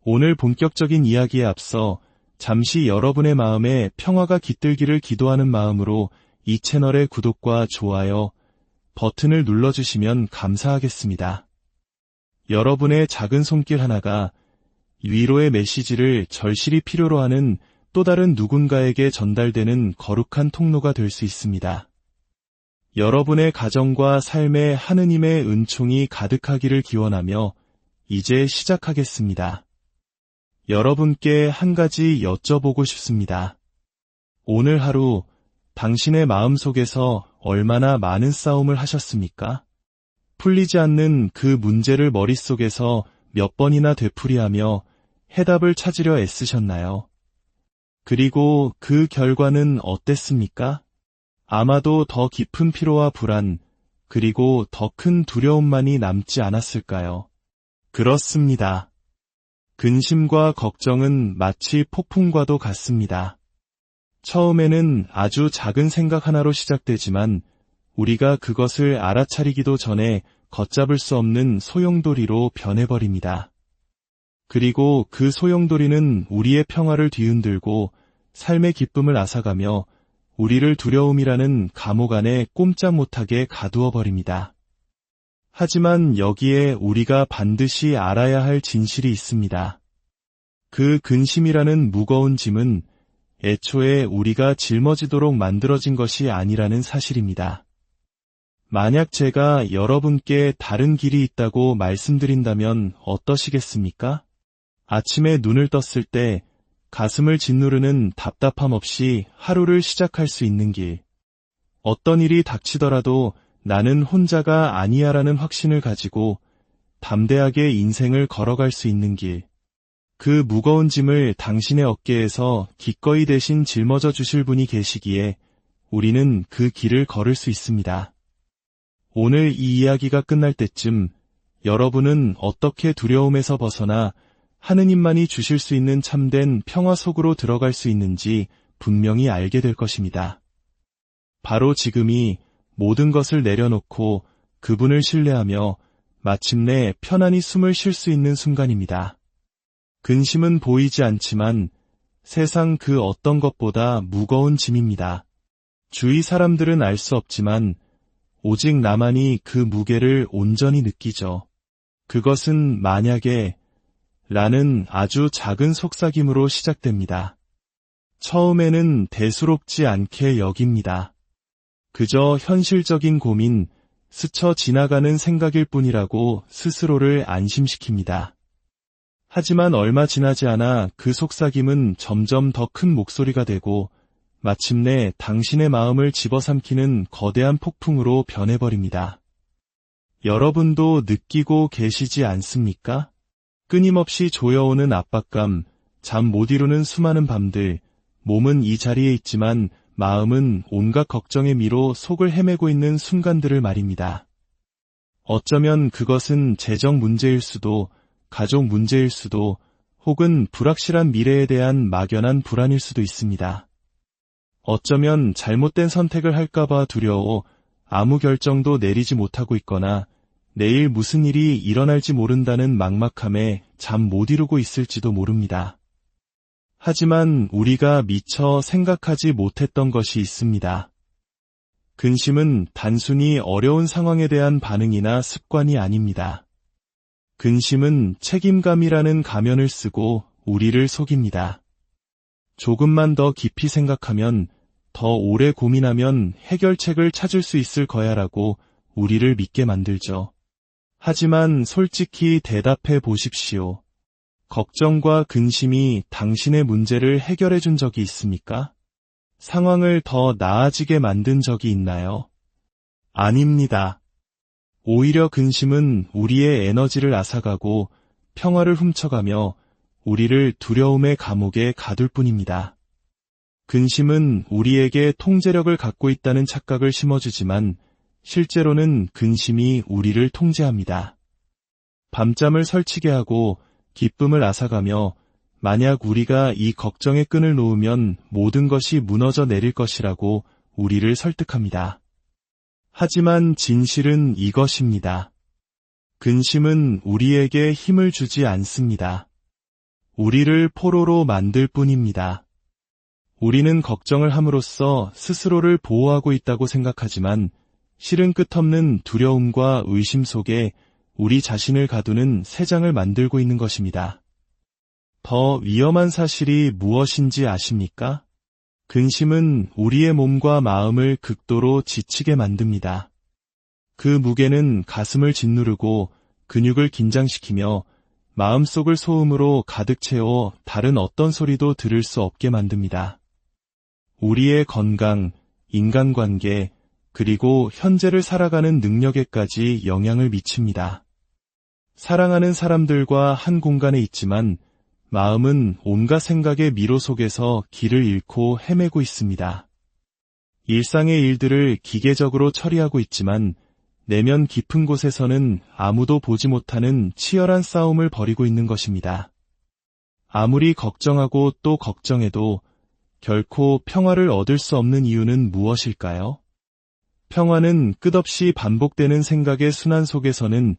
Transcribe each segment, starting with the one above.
오늘 본격적인 이야기에 앞서 잠시 여러분의 마음에 평화가 깃들기를 기도하는 마음으로 이 채널의 구독과 좋아요 버튼을 눌러주시면 감사하겠습니다. 여러분의 작은 손길 하나가 위로의 메시지를 절실히 필요로 하는 또 다른 누군가에게 전달되는 거룩한 통로가 될 수 있습니다. 여러분의 가정과 삶에 하느님의 은총이 가득하기를 기원하며 이제 시작하겠습니다. 여러분께 한 가지 여쭤보고 싶습니다. 오늘 하루 당신의 마음속에서 얼마나 많은 싸움을 하셨습니까? 풀리지 않는 그 문제를 머릿속에서 몇 번이나 되풀이하며 해답을 찾으려 애쓰셨나요? 그리고 그 결과는 어땠습니까? 아마도 더 깊은 피로와 불안, 그리고 더 큰 두려움만이 남지 않았을까요? 그렇습니다. 근심과 걱정은 마치 폭풍과도 같습니다. 처음에는 아주 작은 생각 하나로 시작되지만 우리가 그것을 알아차리기도 전에 걷잡을 수 없는 소용돌이로 변해버립니다. 그리고 그 소용돌이는 우리의 평화를 뒤흔들고 삶의 기쁨을 앗아가며 우리를 두려움이라는 감옥 안에 꼼짝 못하게 가두어버립니다. 하지만 여기에 우리가 반드시 알아야 할 진실이 있습니다. 그 근심이라는 무거운 짐은 애초에 우리가 짊어지도록 만들어진 것이 아니라는 사실입니다. 만약 제가 여러분께 다른 길이 있다고 말씀드린다면 어떠시겠습니까? 아침에 눈을 떴을 때 가슴을 짓누르는 답답함 없이 하루를 시작할 수 있는 길. 어떤 일이 닥치더라도 나는 혼자가 아니야라는 확신을 가지고 담대하게 인생을 걸어갈 수 있는 길. 그 무거운 짐을 당신의 어깨에서 기꺼이 대신 짊어져 주실 분이 계시기에 우리는 그 길을 걸을 수 있습니다. 오늘 이 이야기가 끝날 때쯤 여러분은 어떻게 두려움에서 벗어나 하느님만이 주실 수 있는 참된 평화 속으로 들어갈 수 있는지 분명히 알게 될 것입니다. 바로 지금이 모든 것을 내려놓고 그분을 신뢰하며 마침내 편안히 숨을 쉴 수 있는 순간입니다. 근심은 보이지 않지만 세상 그 어떤 것보다 무거운 짐입니다. 주위 사람들은 알 수 없지만 오직 나만이 그 무게를 온전히 느끼죠. 그것은 만약에 라는 아주 작은 속삭임으로 시작됩니다. 처음에는 대수롭지 않게 여깁니다. 그저 현실적인 고민, 스쳐 지나가는 생각일 뿐이라고 스스로를 안심시킵니다. 하지만 얼마 지나지 않아 그 속삭임은 점점 더 큰 목소리가 되고 마침내 당신의 마음을 집어삼키는 거대한 폭풍으로 변해버립니다. 여러분도 느끼고 계시지 않습니까? 끊임없이 조여오는 압박감, 잠 못 이루는 수많은 밤들, 몸은 이 자리에 있지만 마음은 온갖 걱정의 미로 속을 헤매고 있는 순간들을 말입니다. 어쩌면 그것은 재정 문제일 수도, 가족 문제일 수도, 혹은 불확실한 미래에 대한 막연한 불안일 수도 있습니다. 어쩌면 잘못된 선택을 할까봐 두려워 아무 결정도 내리지 못하고 있거나 내일 무슨 일이 일어날지 모른다는 막막함에 잠 못 이루고 있을지도 모릅니다. 하지만 우리가 미처 생각하지 못했던 것이 있습니다. 근심은 단순히 어려운 상황에 대한 반응이나 습관이 아닙니다. 근심은 책임감이라는 가면을 쓰고 우리를 속입니다. 조금만 더 깊이 생각하면, 더 오래 고민하면 해결책을 찾을 수 있을 거야라고 우리를 믿게 만들죠. 하지만 솔직히 대답해 보십시오. 걱정과 근심이 당신의 문제를 해결해 준 적이 있습니까? 상황을 더 나아지게 만든 적이 있나요? 아닙니다. 오히려 근심은 우리의 에너지를 앗아가고 평화를 훔쳐가며 우리를 두려움의 감옥에 가둘 뿐입니다. 근심은 우리에게 통제력을 갖고 있다는 착각을 심어주지만 실제로는 근심이 우리를 통제합니다. 밤잠을 설치게 하고 기쁨을 앗아가며 만약 우리가 이 걱정의 끈을 놓으면 모든 것이 무너져 내릴 것이라고 우리를 설득합니다. 하지만 진실은 이것입니다. 근심은 우리에게 힘을 주지 않습니다. 우리를 포로로 만들 뿐입니다. 우리는 걱정을 함으로써 스스로를 보호하고 있다고 생각하지만 실은 끝없는 두려움과 의심 속에 우리 자신을 가두는 새장을 만들고 있는 것입니다. 더 위험한 사실이 무엇인지 아십니까? 근심은 우리의 몸과 마음을 극도로 지치게 만듭니다. 그 무게는 가슴을 짓누르고 근육을 긴장시키며 마음속을 소음으로 가득 채워 다른 어떤 소리도 들을 수 없게 만듭니다. 우리의 건강, 인간관계, 그리고 현재를 살아가는 능력에까지 영향을 미칩니다. 사랑하는 사람들과 한 공간에 있지만 마음은 온갖 생각의 미로 속에서 길을 잃고 헤매고 있습니다. 일상의 일들을 기계적으로 처리하고 있지만 내면 깊은 곳에서는 아무도 보지 못하는 치열한 싸움을 벌이고 있는 것입니다. 아무리 걱정하고 또 걱정해도 결코 평화를 얻을 수 없는 이유는 무엇일까요? 평화는 끝없이 반복되는 생각의 순환 속에서는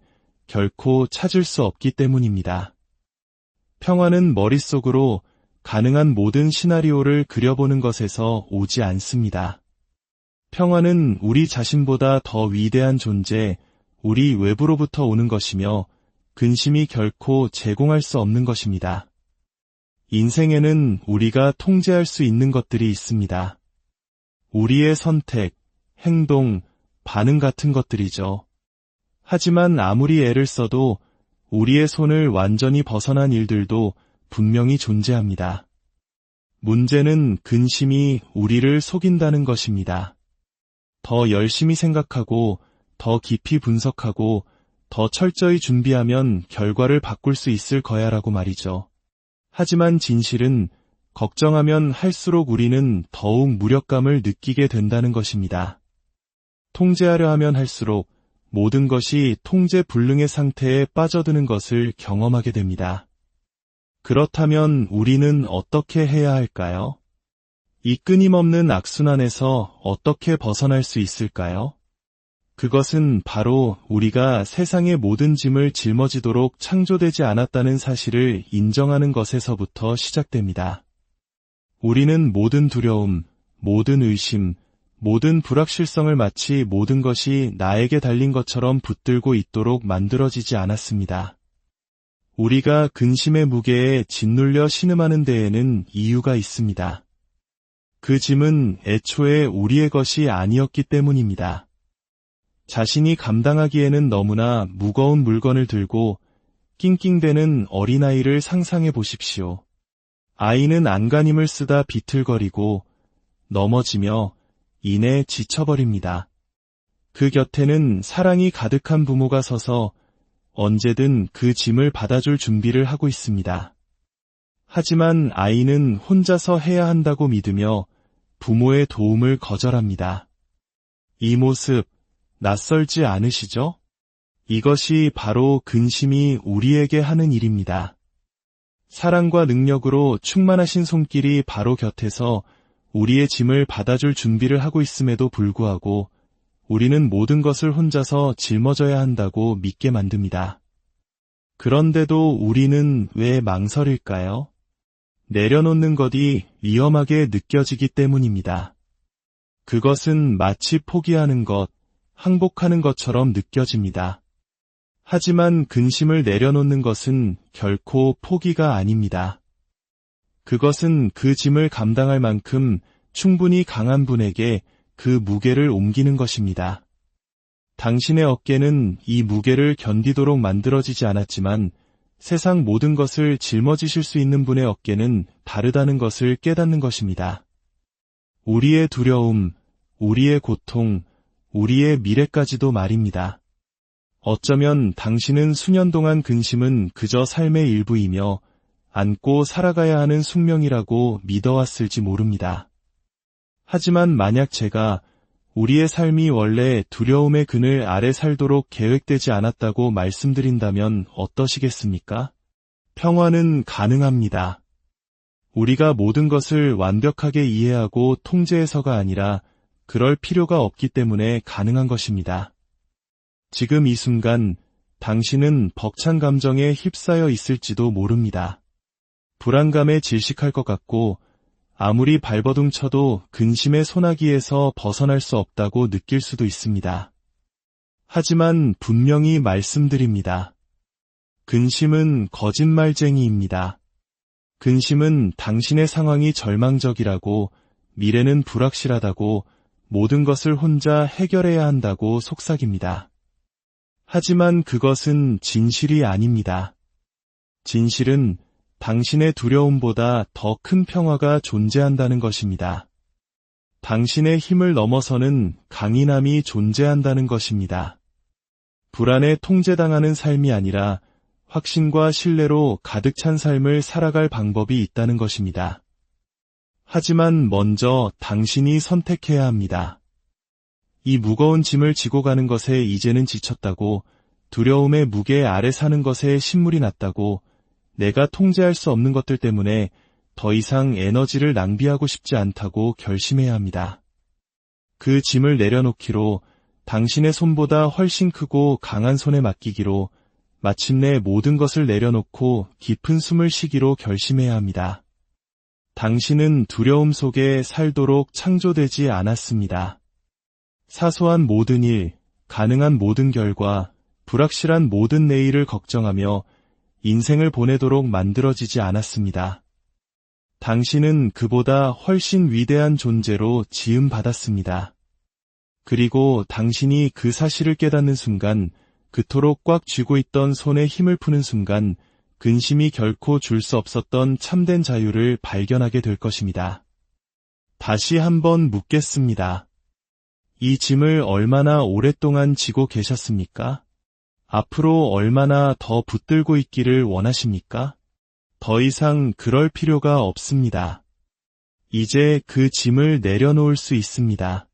결코 찾을 수 없기 때문입니다. 평화는 머릿속으로 가능한 모든 시나리오를 그려보는 것에서 오지 않습니다. 평화는 우리 자신보다 더 위대한 존재, 우리 외부로부터 오는 것이며 근심이 결코 제공할 수 없는 것입니다. 인생에는 우리가 통제할 수 있는 것들이 있습니다. 우리의 선택, 행동, 반응 같은 것들이죠. 하지만 아무리 애를 써도 우리의 손을 완전히 벗어난 일들도 분명히 존재합니다. 문제는 근심이 우리를 속인다는 것입니다. 더 열심히 생각하고, 더 깊이 분석하고, 더 철저히 준비하면 결과를 바꿀 수 있을 거야라고 말이죠. 하지만 진실은 걱정하면 할수록 우리는 더욱 무력감을 느끼게 된다는 것입니다. 통제하려 하면 할수록 모든 것이 통제 불능의 상태에 빠져드는 것을 경험하게 됩니다. 그렇다면 우리는 어떻게 해야 할까요? 이 끊임없는 악순환에서 어떻게 벗어날 수 있을까요? 그것은 바로 우리가 세상의 모든 짐을 짊어지도록 창조되지 않았다는 사실을 인정하는 것에서부터 시작됩니다. 우리는 모든 두려움, 모든 의심, 모든 불확실성을 마치 모든 것이 나에게 달린 것처럼 붙들고 있도록 만들어지지 않았습니다. 우리가 근심의 무게에 짓눌려 신음하는 데에는 이유가 있습니다. 그 짐은 애초에 우리의 것이 아니었기 때문입니다. 자신이 감당하기에는 너무나 무거운 물건을 들고 낑낑대는 어린아이를 상상해 보십시오. 아이는 안간힘을 쓰다 비틀거리고 넘어지며 이내 지쳐버립니다. 그 곁에는 사랑이 가득한 부모가 서서 언제든 그 짐을 받아줄 준비를 하고 있습니다. 하지만 아이는 혼자서 해야 한다고 믿으며 부모의 도움을 거절합니다. 이 모습 낯설지 않으시죠? 이것이 바로 근심이 우리에게 하는 일입니다. 사랑과 능력으로 충만하신 손길이 바로 곁에서 우리의 짐을 받아줄 준비를 하고 있음에도 불구하고 우리는 모든 것을 혼자서 짊어져야 한다고 믿게 만듭니다. 그런데도 우리는 왜 망설일까요? 내려놓는 것이 위험하게 느껴지기 때문입니다. 그것은 마치 포기하는 것, 항복하는 것처럼 느껴집니다. 하지만 근심을 내려놓는 것은 결코 포기가 아닙니다. 그것은 그 짐을 감당할 만큼 충분히 강한 분에게 그 무게를 옮기는 것입니다. 당신의 어깨는 이 무게를 견디도록 만들어지지 않았지만 세상 모든 것을 짊어지실 수 있는 분의 어깨는 다르다는 것을 깨닫는 것입니다. 우리의 두려움, 우리의 고통, 우리의 미래까지도 말입니다. 어쩌면 당신은 수년 동안 근심은 그저 삶의 일부이며 안고 살아가야 하는 숙명이라고 믿어왔을지 모릅니다. 하지만 만약 제가 우리의 삶이 원래 두려움의 그늘 아래 살도록 계획되지 않았다고 말씀드린다면 어떠시겠습니까? 평화는 가능합니다. 우리가 모든 것을 완벽하게 이해하고 통제해서가 아니라 그럴 필요가 없기 때문에 가능한 것입니다. 지금 이 순간 당신은 벅찬 감정에 휩싸여 있을지도 모릅니다. 불안감에 질식할 것 같고 아무리 발버둥 쳐도 근심의 소나기에서 벗어날 수 없다고 느낄 수도 있습니다. 하지만 분명히 말씀드립니다. 근심은 거짓말쟁이입니다. 근심은 당신의 상황이 절망적이라고, 미래는 불확실하다고, 모든 것을 혼자 해결해야 한다고 속삭입니다. 하지만 그것은 진실이 아닙니다. 진실은 당신의 두려움보다 더 큰 평화가 존재한다는 것입니다. 당신의 힘을 넘어서는 강인함이 존재한다는 것입니다. 불안에 통제당하는 삶이 아니라 확신과 신뢰로 가득 찬 삶을 살아갈 방법이 있다는 것입니다. 하지만 먼저 당신이 선택해야 합니다. 이 무거운 짐을 지고 가는 것에 이제는 지쳤다고, 두려움의 무게 아래 사는 것에 신물이 났다고, 내가 통제할 수 없는 것들 때문에 더 이상 에너지를 낭비하고 싶지 않다고 결심해야 합니다. 그 짐을 내려놓기로, 당신의 손보다 훨씬 크고 강한 손에 맡기기로, 마침내 모든 것을 내려놓고 깊은 숨을 쉬기로 결심해야 합니다. 당신은 두려움 속에 살도록 창조되지 않았습니다. 사소한 모든 일, 가능한 모든 결과, 불확실한 모든 내일을 걱정하며 인생을 보내도록 만들어지지 않았습니다. 당신은 그보다 훨씬 위대한 존재로 지음받았습니다. 그리고 당신이 그 사실을 깨닫는 순간, 그토록 꽉 쥐고 있던 손에 힘을 푸는 순간, 근심이 결코 줄 수 없었던 참된 자유를 발견하게 될 것입니다. 다시 한번 묻겠습니다. 이 짐을 얼마나 오랫동안 지고 계셨습니까? 앞으로 얼마나 더 붙들고 있기를 원하십니까? 더 이상 그럴 필요가 없습니다. 이제 그 짐을 내려놓을 수 있습니다.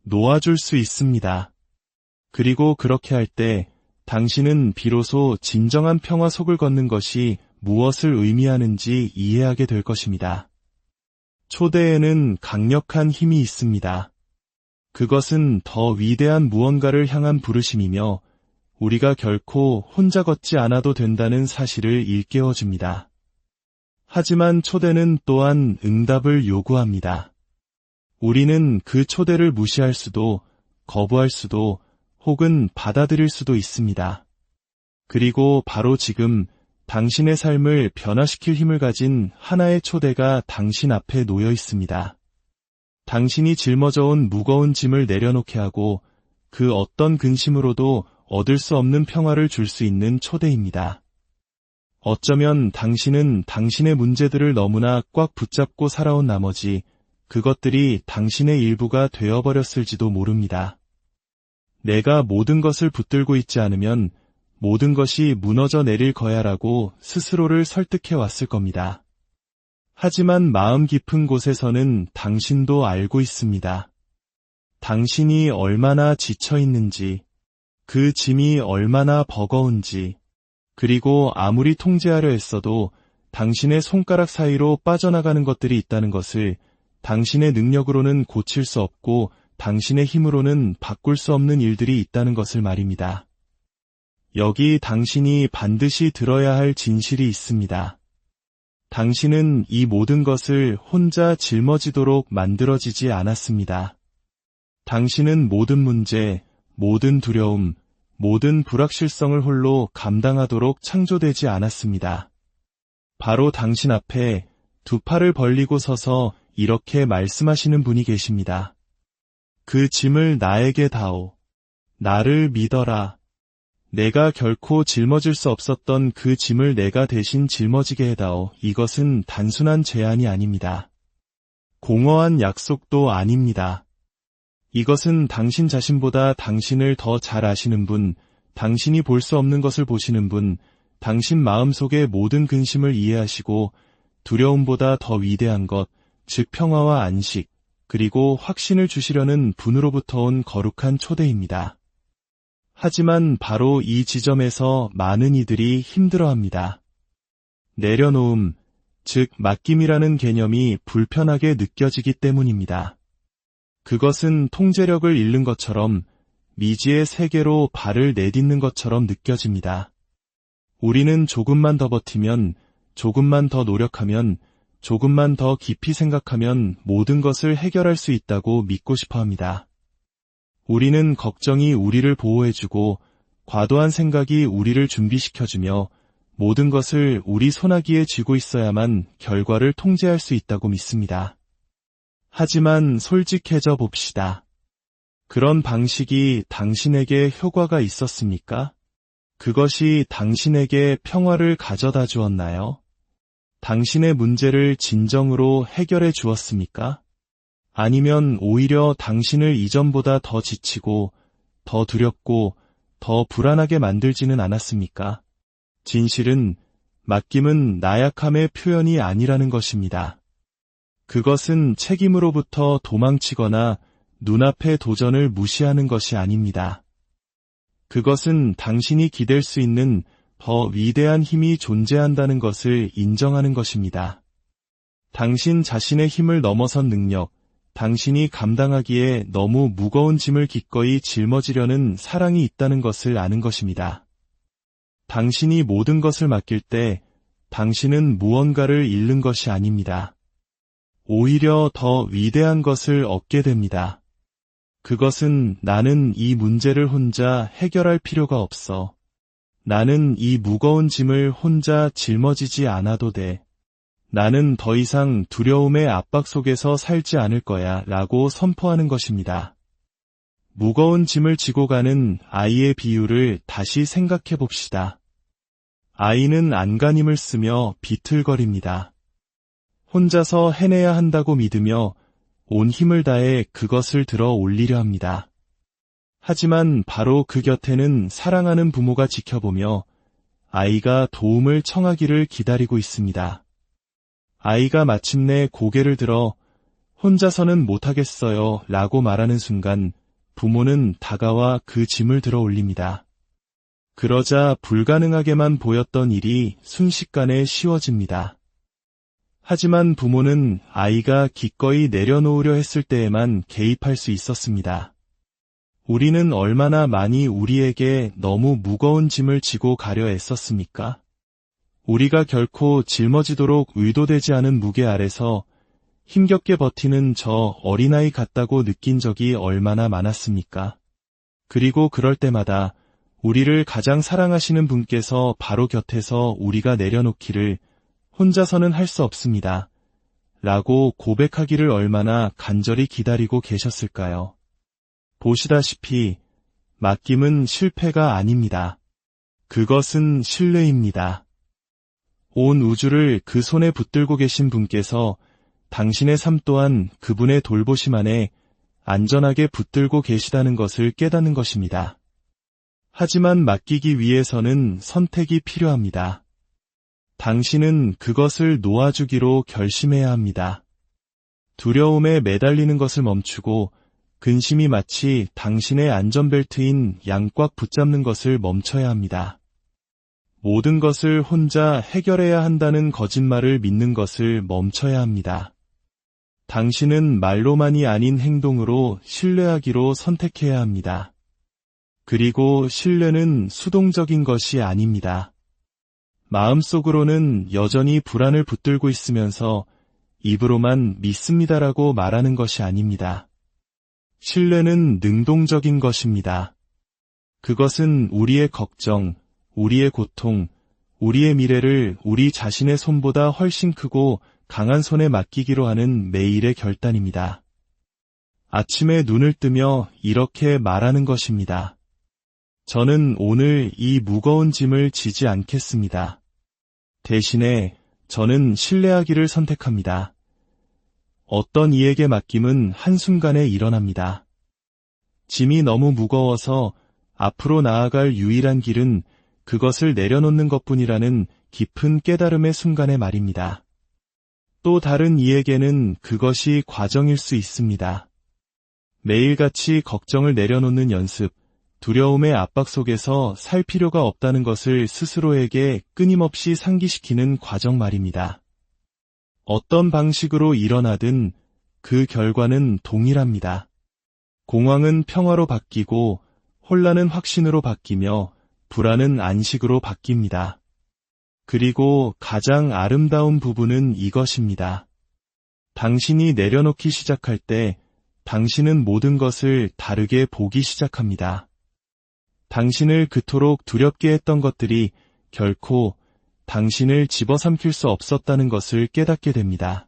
놓아줄 수 있습니다. 그리고 그렇게 할 때 당신은 비로소 진정한 평화 속을 걷는 것이 무엇을 의미하는지 이해하게 될 것입니다. 초대에는 강력한 힘이 있습니다. 그것은 더 위대한 무언가를 향한 부르심이며 우리가 결코 혼자 걷지 않아도 된다는 사실을 일깨워줍니다. 하지만 초대는 또한 응답을 요구합니다. 우리는 그 초대를 무시할 수도, 거부할 수도, 혹은 받아들일 수도 있습니다. 그리고 바로 지금 당신의 삶을 변화시킬 힘을 가진 하나의 초대가 당신 앞에 놓여 있습니다. 당신이 짊어져온 무거운 짐을 내려놓게 하고 그 어떤 근심으로도 얻을 수 없는 평화를 줄 수 있는 초대입니다. 어쩌면 당신은 당신의 문제들을 너무나 꽉 붙잡고 살아온 나머지 그것들이 당신의 일부가 되어버렸을지도 모릅니다. 내가 모든 것을 붙들고 있지 않으면 모든 것이 무너져 내릴 거야라고 스스로를 설득해 왔을 겁니다. 하지만 마음 깊은 곳에서는 당신도 알고 있습니다. 당신이 얼마나 지쳐 있는지, 그 짐이 얼마나 버거운지, 그리고 아무리 통제하려 했어도 당신의 손가락 사이로 빠져나가는 것들이 있다는 것을 당신의 능력으로는 고칠 수 없고 당신의 힘으로는 바꿀 수 없는 일들이 있다는 것을 말입니다. 여기 당신이 반드시 들어야 할 진실이 있습니다. 당신은 이 모든 것을 혼자 짊어지도록 만들어지지 않았습니다. 당신은 모든 문제, 모든 두려움, 모든 불확실성을 홀로 감당하도록 창조되지 않았습니다. 바로 당신 앞에 두 팔을 벌리고 서서 이렇게 말씀하시는 분이 계십니다. 그 짐을 나에게 다오. 나를 믿어라. 내가 결코 짊어질 수 없었던 그 짐을 내가 대신 짊어지게 해다오. 이것은 단순한 제안이 아닙니다. 공허한 약속도 아닙니다. 이것은 당신 자신보다 당신을 더 잘 아시는 분, 당신이 볼 수 없는 것을 보시는 분, 당신 마음속의 모든 근심을 이해하시고 두려움보다 더 위대한 것, 즉 평화와 안식, 그리고 확신을 주시려는 분으로부터 온 거룩한 초대입니다. 하지만 바로 이 지점에서 많은 이들이 힘들어합니다. 내려놓음, 즉 맡김이라는 개념이 불편하게 느껴지기 때문입니다. 그것은 통제력을 잃는 것처럼 미지의 세계로 발을 내딛는 것처럼 느껴집니다. 우리는 조금만 더 버티면 조금만 더 노력하면, 조금만 더 깊이 생각하면 모든 것을 해결할 수 있다고 믿고 싶어 합니다. 우리는 걱정이 우리를 보호해주고 과도한 생각이 우리를 준비시켜주며 모든 것을 우리 손아귀에 쥐고 있어야만 결과를 통제할 수 있다고 믿습니다. 하지만 솔직해져 봅시다. 그런 방식이 당신에게 효과가 있었습니까? 그것이 당신에게 평화를 가져다 주었나요? 당신의 문제를 진정으로 해결해 주었습니까? 아니면 오히려 당신을 이전보다 더 지치고, 더 두렵고, 더 불안하게 만들지는 않았습니까? 진실은, 맡김은 나약함의 표현이 아니라는 것입니다. 그것은 책임으로부터 도망치거나 눈앞의 도전을 무시하는 것이 아닙니다. 그것은 당신이 기댈 수 있는 더 위대한 힘이 존재한다는 것을 인정하는 것입니다. 당신 자신의 힘을 넘어선 능력, 당신이 감당하기에 너무 무거운 짐을 기꺼이 짊어지려는 사랑이 있다는 것을 아는 것입니다. 당신이 모든 것을 맡길 때 당신은 무언가를 잃는 것이 아닙니다. 오히려 더 위대한 것을 얻게 됩니다. 그것은 나는 이 문제를 혼자 해결할 필요가 없어. 나는 이 무거운 짐을 혼자 짊어지지 않아도 돼. 나는 더 이상 두려움의 압박 속에서 살지 않을 거야 라고 선포하는 것입니다. 무거운 짐을 지고 가는 아이의 비유를 다시 생각해 봅시다. 아이는 안간힘을 쓰며 비틀거립니다. 혼자서 해내야 한다고 믿으며 온 힘을 다해 그것을 들어 올리려 합니다. 하지만 바로 그 곁에는 사랑하는 부모가 지켜보며 아이가 도움을 청하기를 기다리고 있습니다. 아이가 마침내 고개를 들어 혼자서는 못하겠어요 라고 말하는 순간 부모는 다가와 그 짐을 들어 올립니다. 그러자 불가능하게만 보였던 일이 순식간에 쉬워집니다. 하지만 부모는 아이가 기꺼이 내려놓으려 했을 때에만 개입할 수 있었습니다. 우리는 얼마나 많이 우리에게 너무 무거운 짐을 지고 가려 애썼습니까? 우리가 결코 짊어지도록 의도되지 않은 무게 아래서 힘겹게 버티는 저 어린아이 같다고 느낀 적이 얼마나 많았습니까? 그리고 그럴 때마다 우리를 가장 사랑하시는 분께서 바로 곁에서 우리가 내려놓기를 혼자서는 할 수 없습니다. 라고 고백하기를 얼마나 간절히 기다리고 계셨을까요? 보시다시피 맡김은 실패가 아닙니다. 그것은 신뢰입니다. 온 우주를 그 손에 붙들고 계신 분께서 당신의 삶 또한 그분의 돌보심 안에 안전하게 붙들고 계시다는 것을 깨닫는 것입니다. 하지만 맡기기 위해서는 선택이 필요합니다. 당신은 그것을 놓아주기로 결심해야 합니다. 두려움에 매달리는 것을 멈추고 근심이 마치 당신의 안전벨트인 양꽉 붙잡는 것을 멈춰야 합니다. 모든 것을 혼자 해결해야 한다는 거짓말을 믿는 것을 멈춰야 합니다. 당신은 말로만이 아닌 행동으로 신뢰하기로 선택해야 합니다. 그리고 신뢰는 수동적인 것이 아닙니다. 마음속으로는 여전히 불안을 붙들고 있으면서 입으로만 믿습니다라고 말하는 것이 아닙니다. 신뢰는 능동적인 것입니다. 그것은 우리의 걱정, 우리의 고통, 우리의 미래를 우리 자신의 손보다 훨씬 크고 강한 손에 맡기기로 하는 매일의 결단입니다. 아침에 눈을 뜨며 이렇게 말하는 것입니다. 저는 오늘 이 무거운 짐을 지지 않겠습니다. 대신에 저는 신뢰하기를 선택합니다. 어떤 이에게 맡김은 한순간에 일어납니다. 짐이 너무 무거워서 앞으로 나아갈 유일한 길은 그것을 내려놓는 것뿐이라는 깊은 깨달음의 순간의 말입니다. 또 다른 이에게는 그것이 과정일 수 있습니다. 매일같이 걱정을 내려놓는 연습, 두려움의 압박 속에서 살 필요가 없다는 것을 스스로에게 끊임없이 상기시키는 과정 말입니다. 어떤 방식으로 일어나든 그 결과는 동일합니다. 공황은 평화로 바뀌고 혼란은 확신으로 바뀌며 불안은 안식으로 바뀝니다. 그리고 가장 아름다운 부분은 이것입니다. 당신이 내려놓기 시작할 때 당신은 모든 것을 다르게 보기 시작합니다. 당신을 그토록 두렵게 했던 것들이 결코 당신을 집어삼킬 수 없었다는 것을 깨닫게 됩니다.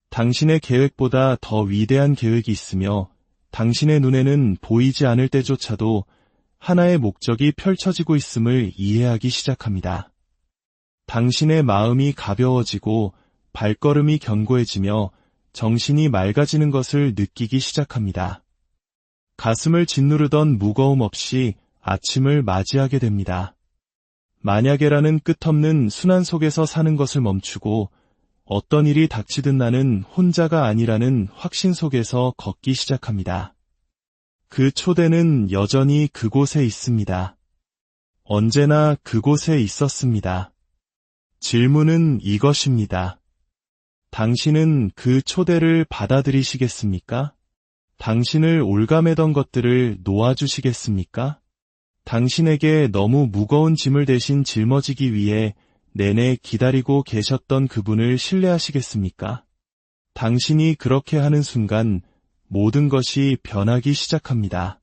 당신의 계획보다 더 위대한 계획이 있으며 당신의 눈에는 보이지 않을 때조차도 하나의 목적이 펼쳐지고 있음을 이해하기 시작합니다. 당신의 마음이 가벼워지고 발걸음이 견고해지며 정신이 맑아지는 것을 느끼기 시작합니다. 가슴을 짓누르던 무거움 없이 아침을 맞이하게 됩니다. 만약에라는 끝없는 순환 속에서 사는 것을 멈추고 어떤 일이 닥치든 나는 혼자가 아니라는 확신 속에서 걷기 시작합니다. 그 초대는 여전히 그곳에 있습니다. 언제나 그곳에 있었습니다. 질문은 이것입니다. 당신은 그 초대를 받아들이시겠습니까? 당신을 올가매던 것들을 놓아주시겠습니까? 당신에게 너무 무거운 짐을 대신 짊어지기 위해 내내 기다리고 계셨던 그분을 신뢰하시겠습니까? 당신이 그렇게 하는 순간 모든 것이 변하기 시작합니다.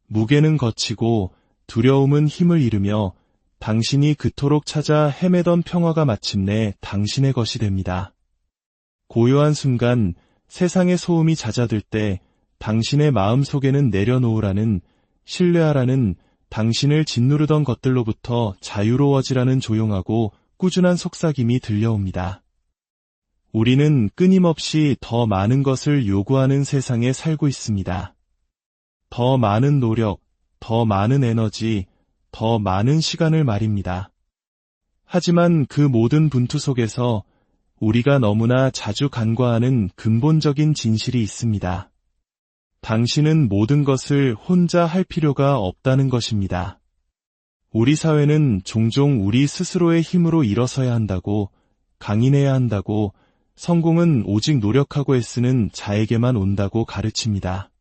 무게는 거치고 두려움은 힘을 잃으며 당신이 그토록 찾아 헤매던 평화가 마침내 당신의 것이 됩니다. 고요한 순간 세상의 소음이 잦아들 때 당신의 마음 속에는 내려놓으라는, 신뢰하라는, 당신을 짓누르던 것들로부터 자유로워지라는 조용하고 꾸준한 속삭임이 들려옵니다. 우리는 끊임없이 더 많은 것을 요구하는 세상에 살고 있습니다. 더 많은 노력, 더 많은 에너지, 더 많은 시간을 말입니다. 하지만 그 모든 분투 속에서 우리가 너무나 자주 간과하는 근본적인 진실이 있습니다. 당신은 모든 것을 혼자 할 필요가 없다는 것입니다. 우리 사회는 종종 우리 스스로의 힘으로 일어서야 한다고, 강인해야 한다고, 성공은 오직 노력하고 애쓰는 자에게만 온다고 가르칩니다.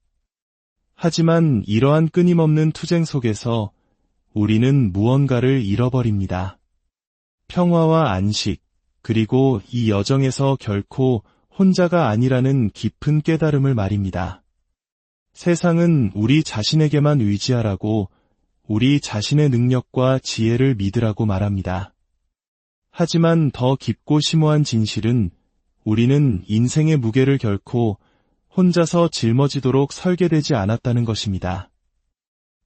하지만 이러한 끊임없는 투쟁 속에서 우리는 무언가를 잃어버립니다. 평화와 안식, 그리고 이 여정에서 결코 혼자가 아니라는 깊은 깨달음을 말입니다. 세상은 우리 자신에게만 의지하라고, 우리 자신의 능력과 지혜를 믿으라고 말합니다. 하지만 더 깊고 심오한 진실은 우리는 인생의 무게를 결코 혼자서 짊어지도록 설계되지 않았다는 것입니다.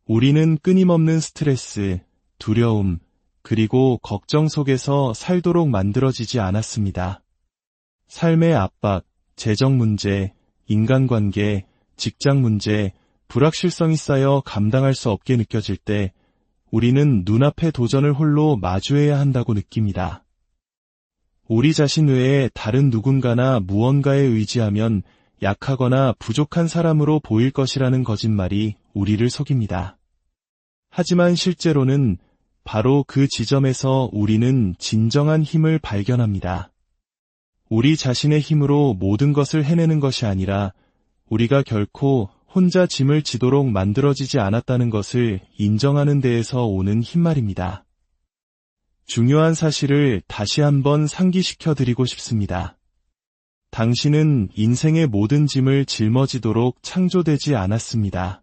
우리는 끊임없는 스트레스, 두려움, 그리고 걱정 속에서 살도록 만들어지지 않았습니다. 삶의 압박, 재정 문제, 인간관계, 직장 문제, 불확실성이 쌓여 감당할 수 없게 느껴질 때 우리는 눈앞의 도전을 홀로 마주해야 한다고 느낍니다. 우리 자신 외에 다른 누군가나 무언가에 의지하면 약하거나 부족한 사람으로 보일 것이라는 거짓말이 우리를 속입니다. 하지만 실제로는 바로 그 지점에서 우리는 진정한 힘을 발견합니다. 우리 자신의 힘으로 모든 것을 해내는 것이 아니라 우리가 결코 혼자 짐을 지도록 만들어지지 않았다는 것을 인정하는 데에서 오는 힘 말입니다. 중요한 사실을 다시 한번 상기시켜 드리고 싶습니다. 당신은 인생의 모든 짐을 짊어지도록 창조되지 않았습니다.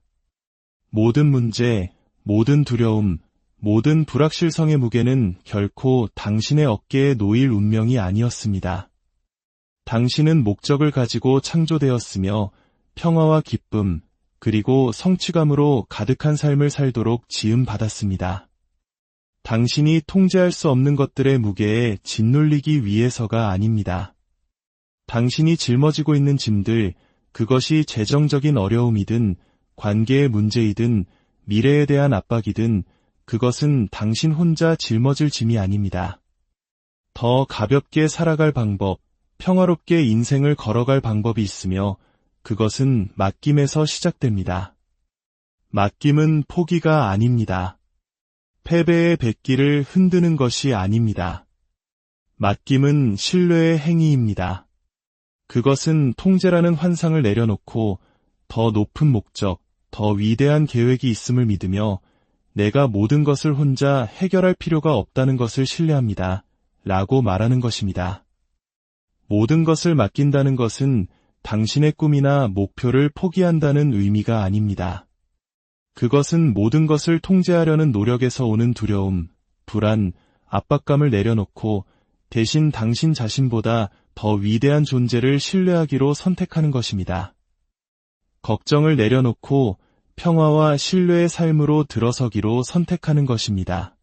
모든 문제, 모든 두려움, 모든 불확실성의 무게는 결코 당신의 어깨에 놓일 운명이 아니었습니다. 당신은 목적을 가지고 창조되었으며 평화와 기쁨, 그리고 성취감으로 가득한 삶을 살도록 지음받았습니다. 당신이 통제할 수 없는 것들의 무게에 짓눌리기 위해서가 아닙니다. 당신이 짊어지고 있는 짐들, 그것이 재정적인 어려움이든, 관계의 문제이든, 미래에 대한 압박이든, 그것은 당신 혼자 짊어질 짐이 아닙니다. 더 가볍게 살아갈 방법, 평화롭게 인생을 걸어갈 방법이 있으며 그것은 맡김에서 시작됩니다. 맡김은 포기가 아닙니다. 패배의 백기를 흔드는 것이 아닙니다. 맡김은 신뢰의 행위입니다. 그것은 통제라는 환상을 내려놓고 더 높은 목적, 더 위대한 계획이 있음을 믿으며 내가 모든 것을 혼자 해결할 필요가 없다는 것을 신뢰합니다. 라고 말하는 것입니다. 모든 것을 맡긴다는 것은 당신의 꿈이나 목표를 포기한다는 의미가 아닙니다. 그것은 모든 것을 통제하려는 노력에서 오는 두려움, 불안, 압박감을 내려놓고 대신 당신 자신보다 더 위대한 존재를 신뢰하기로 선택하는 것입니다. 걱정을 내려놓고 평화와 신뢰의 삶으로 들어서기로 선택하는 것입니다.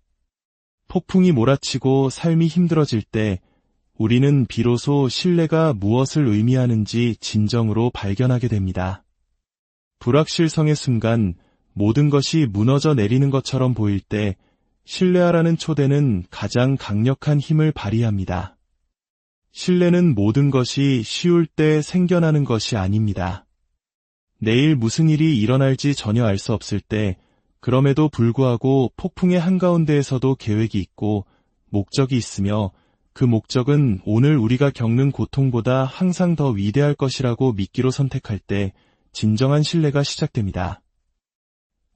폭풍이 몰아치고 삶이 힘들어질 때 우리는 비로소 신뢰가 무엇을 의미하는지 진정으로 발견하게 됩니다. 불확실성의 순간 모든 것이 무너져 내리는 것처럼 보일 때 신뢰하라는 초대는 가장 강력한 힘을 발휘합니다. 신뢰는 모든 것이 쉬울 때 생겨나는 것이 아닙니다. 내일 무슨 일이 일어날지 전혀 알 수 없을 때 그럼에도 불구하고 폭풍의 한가운데에서도 계획이 있고 목적이 있으며 그 목적은 오늘 우리가 겪는 고통보다 항상 더 위대할 것이라고 믿기로 선택할 때 진정한 신뢰가 시작됩니다.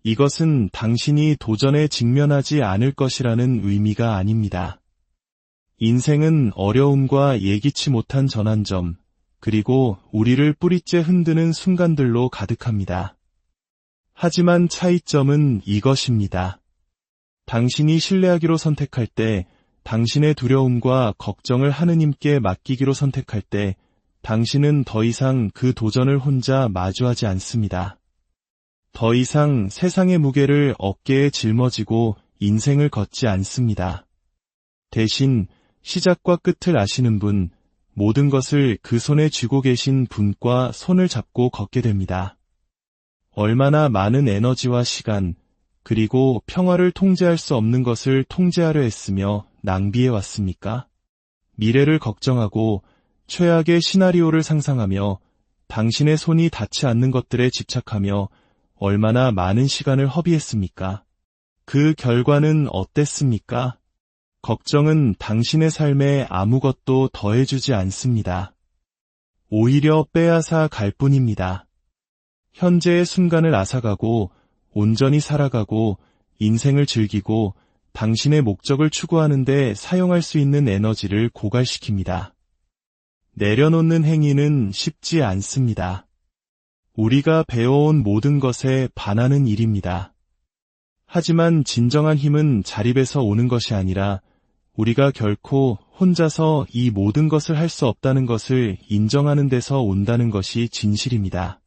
이것은 당신이 도전에 직면하지 않을 것이라는 의미가 아닙니다. 인생은 어려움과 예기치 못한 전환점, 그리고 우리를 뿌리째 흔드는 순간들로 가득합니다. 하지만 차이점은 이것입니다. 당신이 신뢰하기로 선택할 때, 당신의 두려움과 걱정을 하느님께 맡기기로 선택할 때, 당신은 더 이상 그 도전을 혼자 마주하지 않습니다. 더 이상 세상의 무게를 어깨에 짊어지고 인생을 걷지 않습니다. 대신 시작과 끝을 아시는 분, 모든 것을 그 손에 쥐고 계신 분과 손을 잡고 걷게 됩니다. 얼마나 많은 에너지와 시간, 그리고 평화를 통제할 수 없는 것을 통제하려 했으며 낭비해 왔습니까? 미래를 걱정하고 최악의 시나리오를 상상하며 당신의 손이 닿지 않는 것들에 집착하며 얼마나 많은 시간을 허비했습니까? 그 결과는 어땠습니까? 걱정은 당신의 삶에 아무것도 더해주지 않습니다. 오히려 빼앗아 갈 뿐입니다. 현재의 순간을 앗아가고 온전히 살아가고 인생을 즐기고 당신의 목적을 추구하는 데 사용할 수 있는 에너지를 고갈시킵니다. 내려놓는 행위는 쉽지 않습니다. 우리가 배워온 모든 것에 반하는 일입니다. 하지만 진정한 힘은 자립에서 오는 것이 아니라 우리가 결코 혼자서 이 모든 것을 할 수 없다는 것을 인정하는 데서 온다는 것이 진실입니다.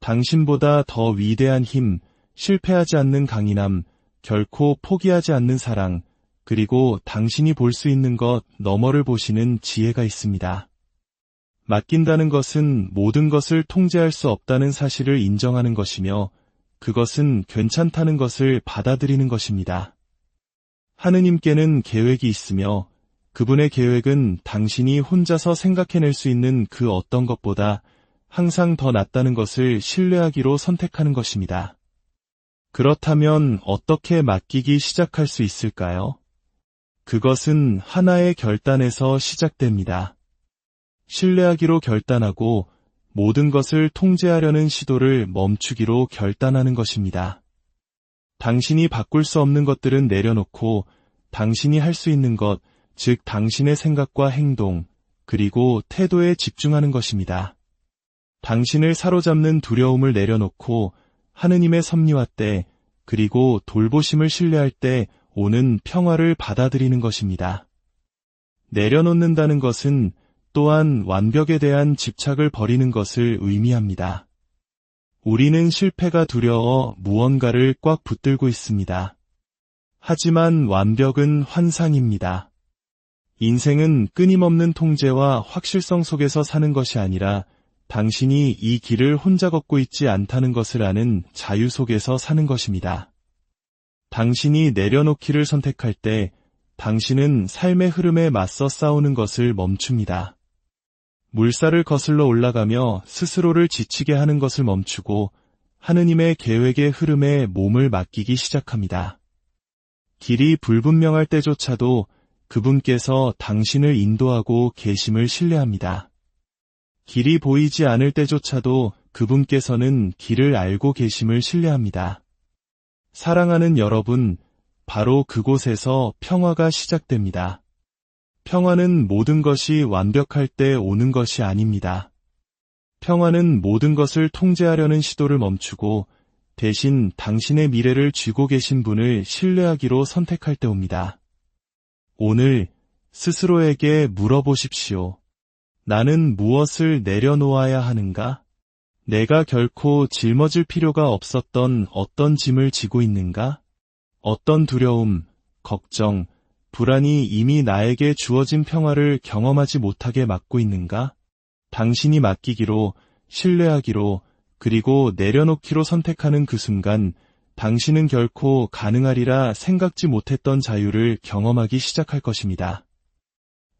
당신보다 더 위대한 힘, 실패하지 않는 강인함, 결코 포기하지 않는 사랑, 그리고 당신이 볼 수 있는 것 너머를 보시는 지혜가 있습니다. 맡긴다는 것은 모든 것을 통제할 수 없다는 사실을 인정하는 것이며 그것은 괜찮다는 것을 받아들이는 것입니다. 하느님께는 계획이 있으며 그분의 계획은 당신이 혼자서 생각해낼 수 있는 그 어떤 것보다 항상 더 낫다는 것을 신뢰하기로 선택하는 것입니다. 그렇다면 어떻게 맡기기 시작할 수 있을까요? 그것은 하나의 결단에서 시작됩니다. 신뢰하기로 결단하고 모든 것을 통제하려는 시도를 멈추기로 결단하는 것입니다. 당신이 바꿀 수 없는 것들은 내려놓고 당신이 할 수 있는 것, 즉 당신의 생각과 행동, 그리고 태도에 집중하는 것입니다. 당신을 사로잡는 두려움을 내려놓고 하느님의 섭리와 때, 그리고 돌보심을 신뢰할 때 오는 평화를 받아들이는 것입니다. 내려놓는다는 것은 또한 완벽에 대한 집착을 버리는 것을 의미합니다. 우리는 실패가 두려워 무언가를 꽉 붙들고 있습니다. 하지만 완벽은 환상입니다. 인생은 끊임없는 통제와 확실성 속에서 사는 것이 아니라 당신이 이 길을 혼자 걷고 있지 않다는 것을 아는 자유 속에서 사는 것입니다. 당신이 내려놓기를 선택할 때 당신은 삶의 흐름에 맞서 싸우는 것을 멈춥니다. 물살을 거슬러 올라가며 스스로를 지치게 하는 것을 멈추고 하느님의 계획의 흐름에 몸을 맡기기 시작합니다. 길이 불분명할 때조차도 그분께서 당신을 인도하고 계심을 신뢰합니다. 길이 보이지 않을 때조차도 그분께서는 길을 알고 계심을 신뢰합니다. 사랑하는 여러분, 바로 그곳에서 평화가 시작됩니다. 평화는 모든 것이 완벽할 때 오는 것이 아닙니다. 평화는 모든 것을 통제하려는 시도를 멈추고 대신 당신의 미래를 쥐고 계신 분을 신뢰하기로 선택할 때 옵니다. 오늘 스스로에게 물어보십시오. 나는 무엇을 내려놓아야 하는가? 내가 결코 짊어질 필요가 없었던 어떤 짐을 지고 있는가? 어떤 두려움, 걱정, 불안이 이미 나에게 주어진 평화를 경험하지 못하게 막고 있는가? 당신이 맡기기로, 신뢰하기로, 그리고 내려놓기로 선택하는 그 순간, 당신은 결코 가능하리라 생각지 못했던 자유를 경험하기 시작할 것입니다.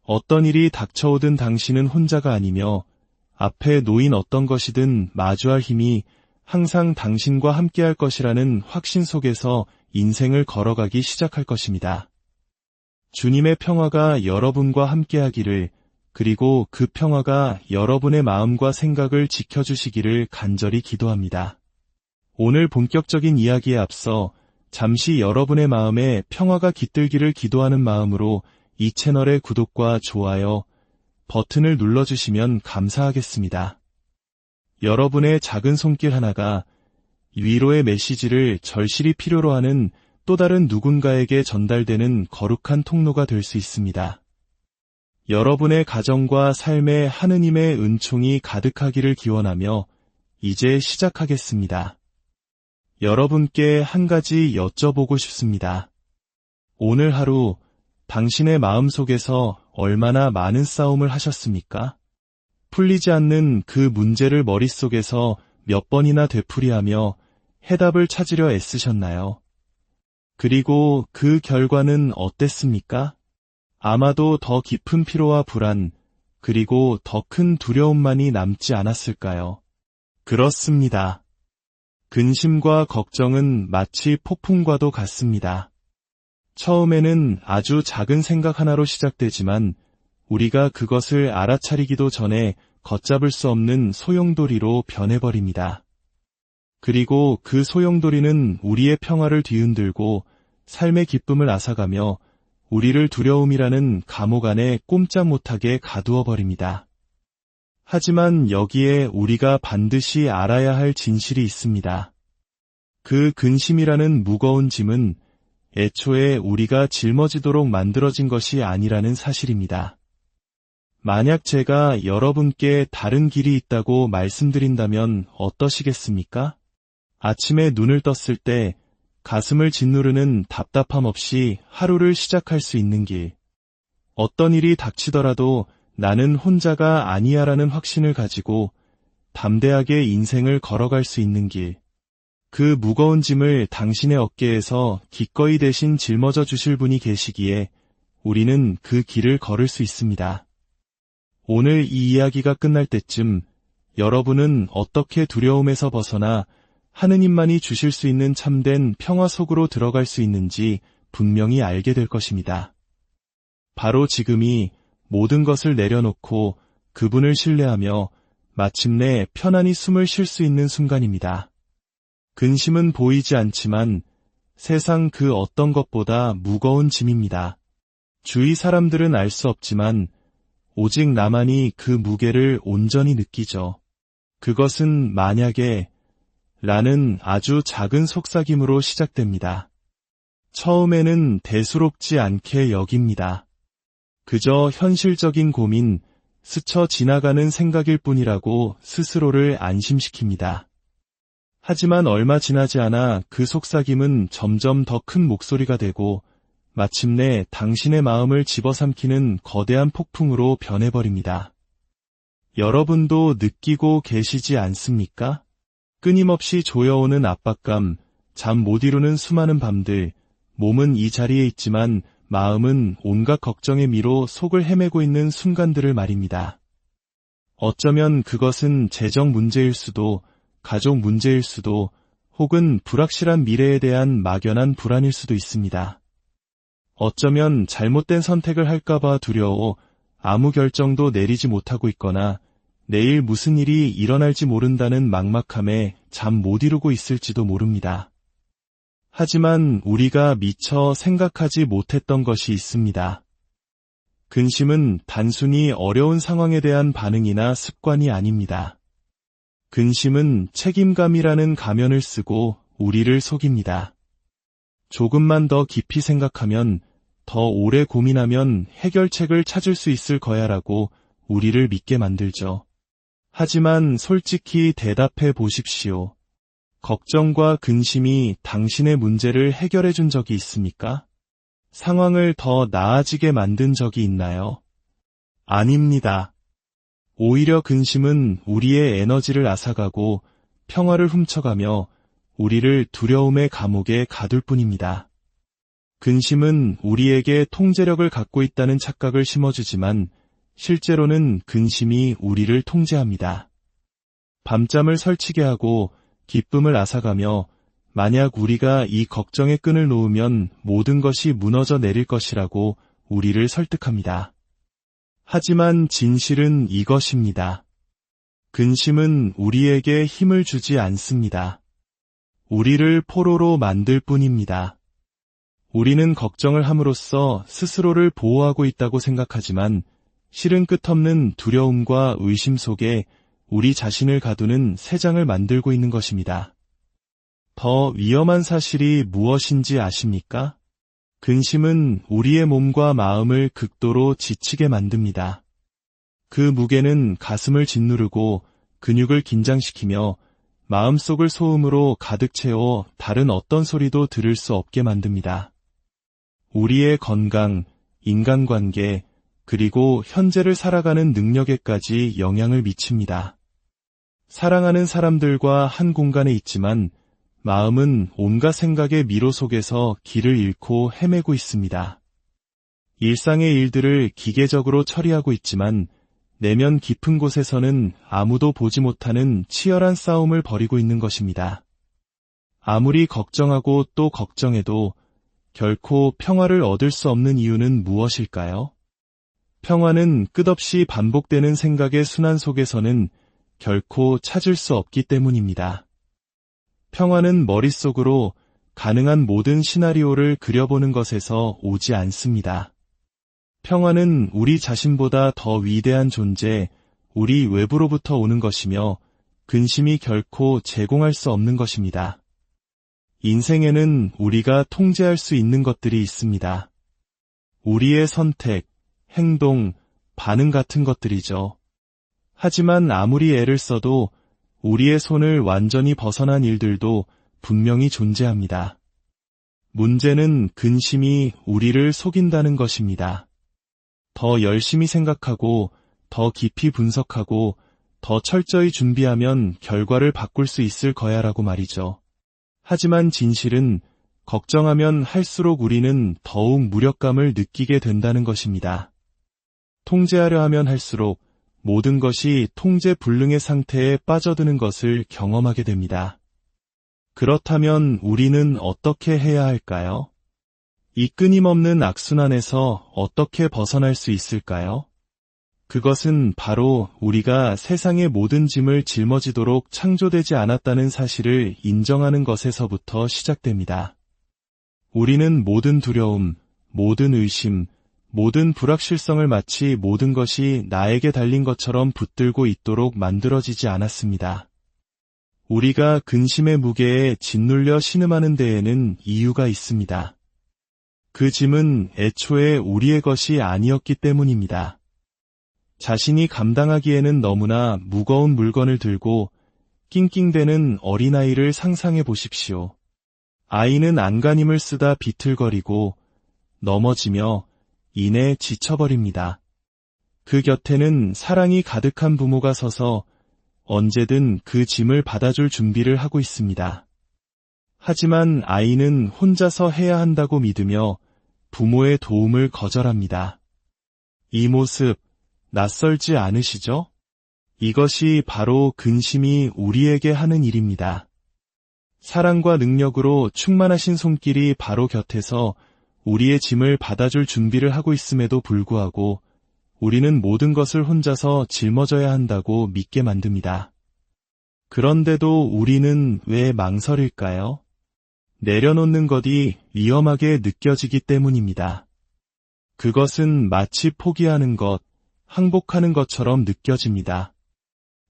어떤 일이 닥쳐오든 당신은 혼자가 아니며 앞에 놓인 어떤 것이든 마주할 힘이 항상 당신과 함께할 것이라는 확신 속에서 인생을 걸어가기 시작할 것입니다. 주님의 평화가 여러분과 함께하기를, 그리고 그 평화가 여러분의 마음과 생각을 지켜주시기를 간절히 기도합니다. 오늘 본격적인 이야기에 앞서 잠시 여러분의 마음에 평화가 깃들기를 기도하는 마음으로 이 채널의 구독과 좋아요 버튼을 눌러주시면 감사하겠습니다. 여러분의 작은 손길 하나가 위로의 메시지를 절실히 필요로 하는 또 다른 누군가에게 전달되는 거룩한 통로가 될 수 있습니다. 여러분의 가정과 삶에 하느님의 은총이 가득하기를 기원하며 이제 시작하겠습니다. 여러분께 한 가지 여쭤보고 싶습니다. 오늘 하루 당신의 마음속에서 얼마나 많은 싸움을 하셨습니까? 풀리지 않는 그 문제를 머릿속에서 몇 번이나 되풀이하며 해답을 찾으려 애쓰셨나요? 그리고 그 결과는 어땠습니까? 아마도 더 깊은 피로와 불안, 그리고 더 큰 두려움만이 남지 않았을까요? 그렇습니다. 근심과 걱정은 마치 폭풍과도 같습니다. 처음에는 아주 작은 생각 하나로 시작되지만 우리가 그것을 알아차리기도 전에 걷잡을 수 없는 소용돌이로 변해버립니다. 그리고 그 소용돌이는 우리의 평화를 뒤흔들고 삶의 기쁨을 앗아가며 우리를 두려움이라는 감옥 안에 꼼짝 못하게 가두어 버립니다. 하지만 여기에 우리가 반드시 알아야 할 진실이 있습니다. 그 근심이라는 무거운 짐은 애초에 우리가 짊어지도록 만들어진 것이 아니라는 사실입니다. 만약 제가 여러분께 다른 길이 있다고 말씀드린다면 어떠시겠습니까? 아침에 눈을 떴을 때 가슴을 짓누르는 답답함 없이 하루를 시작할 수 있는 길. 어떤 일이 닥치더라도 나는 혼자가 아니야라는 확신을 가지고 담대하게 인생을 걸어갈 수 있는 길. 그 무거운 짐을 당신의 어깨에서 기꺼이 대신 짊어져 주실 분이 계시기에 우리는 그 길을 걸을 수 있습니다. 오늘 이 이야기가 끝날 때쯤 여러분은 어떻게 두려움에서 벗어나 하느님만이 주실 수 있는 참된 평화 속으로 들어갈 수 있는지 분명히 알게 될 것입니다. 바로 지금이 모든 것을 내려놓고 그분을 신뢰하며 마침내 편안히 숨을 쉴 수 있는 순간입니다. 근심은 보이지 않지만 세상 그 어떤 것보다 무거운 짐입니다. 주위 사람들은 알 수 없지만 오직 나만이 그 무게를 온전히 느끼죠. 그것은 만약에 라는 아주 작은 속삭임으로 시작됩니다. 처음에는 대수롭지 않게 여깁니다. 그저 현실적인 고민, 스쳐 지나가는 생각일 뿐이라고 스스로를 안심시킵니다. 하지만 얼마 지나지 않아 그 속삭임은 점점 더 큰 목소리가 되고 마침내 당신의 마음을 집어삼키는 거대한 폭풍으로 변해버립니다. 여러분도 느끼고 계시지 않습니까? 끊임없이 조여오는 압박감, 잠 못 이루는 수많은 밤들, 몸은 이 자리에 있지만 마음은 온갖 걱정의 미로 속을 헤매고 있는 순간들을 말입니다. 어쩌면 그것은 재정 문제일 수도, 가족 문제일 수도, 혹은 불확실한 미래에 대한 막연한 불안일 수도 있습니다. 어쩌면 잘못된 선택을 할까봐 두려워 아무 결정도 내리지 못하고 있거나 내일 무슨 일이 일어날지 모른다는 막막함에 잠 못 이루고 있을지도 모릅니다. 하지만 우리가 미처 생각하지 못했던 것이 있습니다. 근심은 단순히 어려운 상황에 대한 반응이나 습관이 아닙니다. 근심은 책임감이라는 가면을 쓰고 우리를 속입니다. 조금만 더 깊이 생각하면, 더 오래 고민하면 해결책을 찾을 수 있을 거야라고 우리를 믿게 만들죠. 하지만 솔직히 대답해 보십시오. 걱정과 근심이 당신의 문제를 해결해 준 적이 있습니까? 상황을 더 나아지게 만든 적이 있나요? 아닙니다. 오히려 근심은 우리의 에너지를 앗아가고 평화를 훔쳐가며 우리를 두려움의 감옥에 가둘 뿐입니다. 근심은 우리에게 통제력을 갖고 있다는 착각을 심어주지만 실제로는 근심이 우리를 통제합니다. 밤잠을 설치게 하고 기쁨을 앗아가며 만약 우리가 이 걱정의 끈을 놓으면 모든 것이 무너져 내릴 것이라고 우리를 설득합니다. 하지만 진실은 이것입니다. 근심은 우리에게 힘을 주지 않습니다. 우리를 포로로 만들 뿐입니다. 우리는 걱정을 함으로써 스스로를 보호하고 있다고 생각하지만 실은 끝없는 두려움과 의심 속에 우리 자신을 가두는 새장을 만들고 있는 것입니다. 더 위험한 사실이 무엇인지 아십니까? 근심은 우리의 몸과 마음을 극도로 지치게 만듭니다. 그 무게는 가슴을 짓누르고 근육을 긴장시키며 마음속을 소음으로 가득 채워 다른 어떤 소리도 들을 수 없게 만듭니다. 우리의 건강, 인간관계, 그리고 현재를 살아가는 능력에까지 영향을 미칩니다. 사랑하는 사람들과 한 공간에 있지만 마음은 온갖 생각의 미로 속에서 길을 잃고 헤매고 있습니다. 일상의 일들을 기계적으로 처리하고 있지만 내면 깊은 곳에서는 아무도 보지 못하는 치열한 싸움을 벌이고 있는 것입니다. 아무리 걱정하고 또 걱정해도 결코 평화를 얻을 수 없는 이유는 무엇일까요? 평화는 끝없이 반복되는 생각의 순환 속에서는 결코 찾을 수 없기 때문입니다. 평화는 머릿속으로 가능한 모든 시나리오를 그려보는 것에서 오지 않습니다. 평화는 우리 자신보다 더 위대한 존재, 우리 외부로부터 오는 것이며 근심이 결코 제공할 수 없는 것입니다. 인생에는 우리가 통제할 수 있는 것들이 있습니다. 우리의 선택, 행동, 반응 같은 것들이죠. 하지만 아무리 애를 써도 우리의 손을 완전히 벗어난 일들도 분명히 존재합니다. 문제는 근심이 우리를 속인다는 것입니다. 더 열심히 생각하고, 더 깊이 분석하고, 더 철저히 준비하면 결과를 바꿀 수 있을 거야라고 말이죠. 하지만 진실은 걱정하면 할수록 우리는 더욱 무력감을 느끼게 된다는 것입니다. 통제하려 하면 할수록 모든 것이 통제 불능의 상태에 빠져드는 것을 경험하게 됩니다. 그렇다면 우리는 어떻게 해야 할까요? 이 끊임없는 악순환에서 어떻게 벗어날 수 있을까요? 그것은 바로 우리가 세상의 모든 짐을 짊어지도록 창조되지 않았다는 사실을 인정하는 것에서부터 시작됩니다. 우리는 모든 두려움, 모든 의심, 모든 불확실성을 마치 모든 것이 나에게 달린 것처럼 붙들고 있도록 만들어지지 않았습니다. 우리가 근심의 무게에 짓눌려 신음하는 데에는 이유가 있습니다. 그 짐은 애초에 우리의 것이 아니었기 때문입니다. 자신이 감당하기에는 너무나 무거운 물건을 들고 낑낑대는 어린아이를 상상해 보십시오. 아이는 안간힘을 쓰다 비틀거리고 넘어지며 이내 지쳐버립니다. 그 곁에는 사랑이 가득한 부모가 서서 언제든 그 짐을 받아줄 준비를 하고 있습니다. 하지만 아이는 혼자서 해야 한다고 믿으며 부모의 도움을 거절합니다. 이 모습 낯설지 않으시죠? 이것이 바로 근심이 우리에게 하는 일입니다. 사랑과 능력으로 충만하신 손길이 바로 곁에서 우리의 짐을 받아줄 준비를 하고 있음에도 불구하고 우리는 모든 것을 혼자서 짊어져야 한다고 믿게 만듭니다. 그런데도 우리는 왜 망설일까요? 내려놓는 것이 위험하게 느껴지기 때문입니다. 그것은 마치 포기하는 것, 항복하는 것처럼 느껴집니다.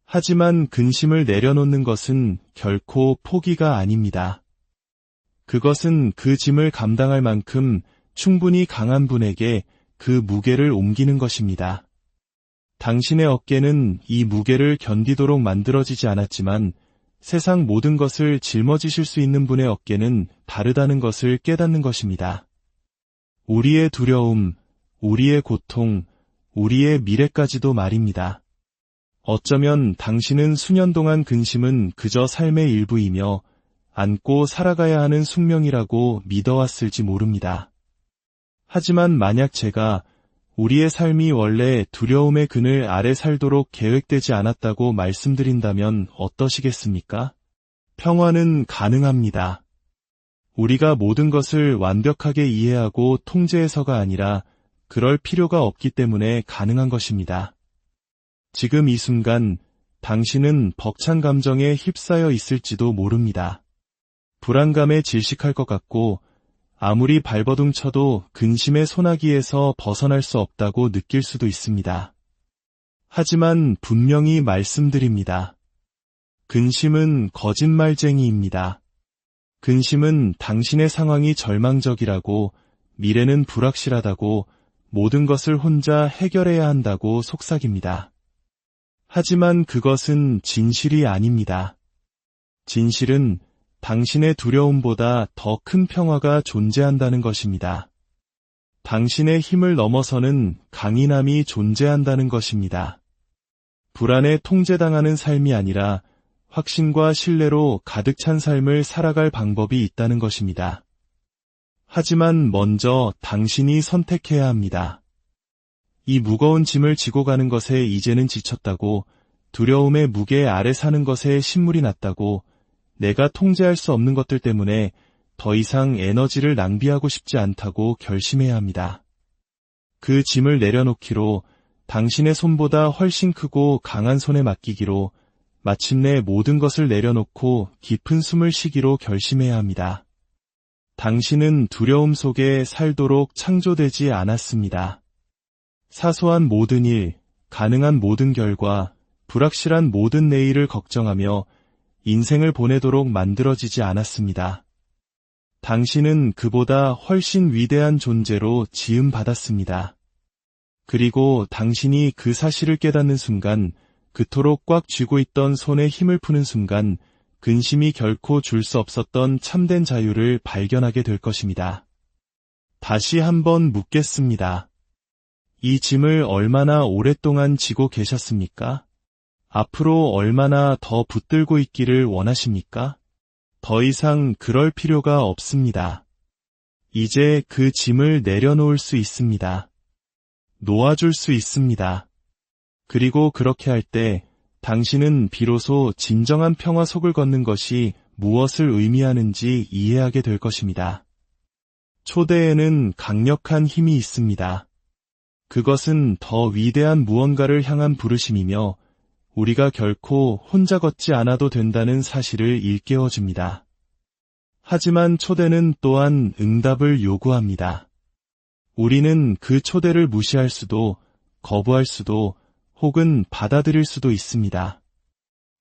하지만 근심을 내려놓는 것은 결코 포기가 아닙니다. 그것은 그 짐을 감당할 만큼 충분히 강한 분에게 그 무게를 옮기는 것입니다. 당신의 어깨는 이 무게를 견디도록 만들어지지 않았지만 세상 모든 것을 짊어지실 수 있는 분의 어깨는 다르다는 것을 깨닫는 것입니다. 우리의 두려움, 우리의 고통, 우리의 미래까지도 말입니다. 어쩌면 당신은 수년 동안 근심은 그저 삶의 일부이며 안고 살아가야 하는 숙명이라고 믿어왔을지 모릅니다. 하지만 만약 제가 우리의 삶이 원래 두려움의 그늘 아래 살도록 계획되지 않았다고 말씀드린다면 어떠시겠습니까? 평화는 가능합니다. 우리가 모든 것을 완벽하게 이해하고 통제해서가 아니라 그럴 필요가 없기 때문에 가능한 것입니다. 지금 이 순간 당신은 벅찬 감정에 휩싸여 있을지도 모릅니다. 불안감에 질식할 것 같고 아무리 발버둥 쳐도 근심의 소나기에서 벗어날 수 없다고 느낄 수도 있습니다. 하지만 분명히 말씀드립니다. 근심은 거짓말쟁이입니다. 근심은 당신의 상황이 절망적이라고, 미래는 불확실하다고, 모든 것을 혼자 해결해야 한다고 속삭입니다. 하지만 그것은 진실이 아닙니다. 진실은 당신의 두려움보다 더 큰 평화가 존재한다는 것입니다. 당신의 힘을 넘어서는 강인함이 존재한다는 것입니다. 불안에 통제당하는 삶이 아니라 확신과 신뢰로 가득 찬 삶을 살아갈 방법이 있다는 것입니다. 하지만 먼저 당신이 선택해야 합니다. 이 무거운 짐을 지고 가는 것에 이제는 지쳤다고, 두려움의 무게 아래 사는 것에 신물이 났다고, 내가 통제할 수 없는 것들 때문에 더 이상 에너지를 낭비하고 싶지 않다고 결심해야 합니다. 그 짐을 내려놓기로, 당신의 손보다 훨씬 크고 강한 손에 맡기기로, 마침내 모든 것을 내려놓고 깊은 숨을 쉬기로 결심해야 합니다. 당신은 두려움 속에 살도록 창조되지 않았습니다. 사소한 모든 일, 가능한 모든 결과, 불확실한 모든 내일을 걱정하며 인생을 보내도록 만들어지지 않았습니다. 당신은 그보다 훨씬 위대한 존재로 지음받았습니다. 그리고 당신이 그 사실을 깨닫는 순간, 그토록 꽉 쥐고 있던 손에 힘을 푸는 순간, 근심이 결코 줄 수 없었던 참된 자유를 발견하게 될 것입니다. 다시 한번 묻겠습니다. 이 짐을 얼마나 오랫동안 지고 계셨습니까? 앞으로 얼마나 더 붙들고 있기를 원하십니까? 더 이상 그럴 필요가 없습니다. 이제 그 짐을 내려놓을 수 있습니다. 놓아줄 수 있습니다. 그리고 그렇게 할 때 당신은 비로소 진정한 평화 속을 걷는 것이 무엇을 의미하는지 이해하게 될 것입니다. 초대에는 강력한 힘이 있습니다. 그것은 더 위대한 무언가를 향한 부르심이며 우리가 결코 혼자 걷지 않아도 된다는 사실을 일깨워줍니다. 하지만 초대는 또한 응답을 요구합니다. 우리는 그 초대를 무시할 수도, 거부할 수도, 혹은 받아들일 수도 있습니다.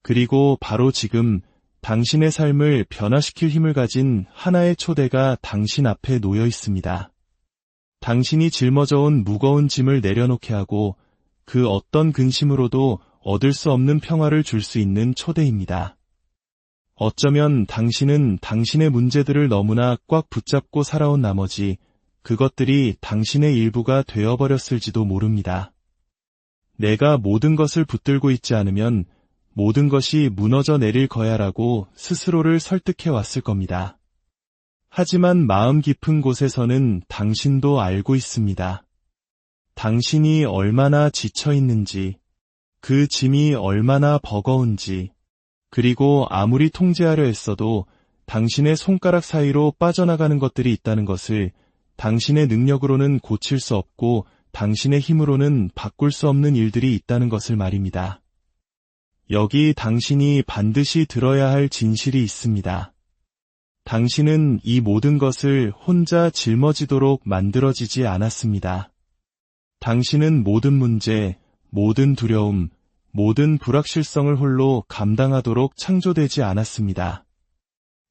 그리고 바로 지금 당신의 삶을 변화시킬 힘을 가진 하나의 초대가 당신 앞에 놓여 있습니다. 당신이 짊어져온 무거운 짐을 내려놓게 하고 그 어떤 근심으로도 얻을 수 없는 평화를 줄 수 있는 초대입니다. 어쩌면 당신은 당신의 문제들을 너무나 꽉 붙잡고 살아온 나머지 그것들이 당신의 일부가 되어버렸을지도 모릅니다. 내가 모든 것을 붙들고 있지 않으면 모든 것이 무너져 내릴 거야라고 스스로를 설득해 왔을 겁니다. 하지만 마음 깊은 곳에서는 당신도 알고 있습니다. 당신이 얼마나 지쳐 있는지, 그 짐이 얼마나 버거운지, 그리고 아무리 통제하려 했어도 당신의 손가락 사이로 빠져나가는 것들이 있다는 것을 당신의 능력으로는 고칠 수 없고 당신의 힘으로는 바꿀 수 없는 일들이 있다는 것을 말입니다. 여기 당신이 반드시 들어야 할 진실이 있습니다. 당신은 이 모든 것을 혼자 짊어지도록 만들어지지 않았습니다. 당신은 모든 문제, 모든 두려움, 모든 불확실성을 홀로 감당하도록 창조되지 않았습니다.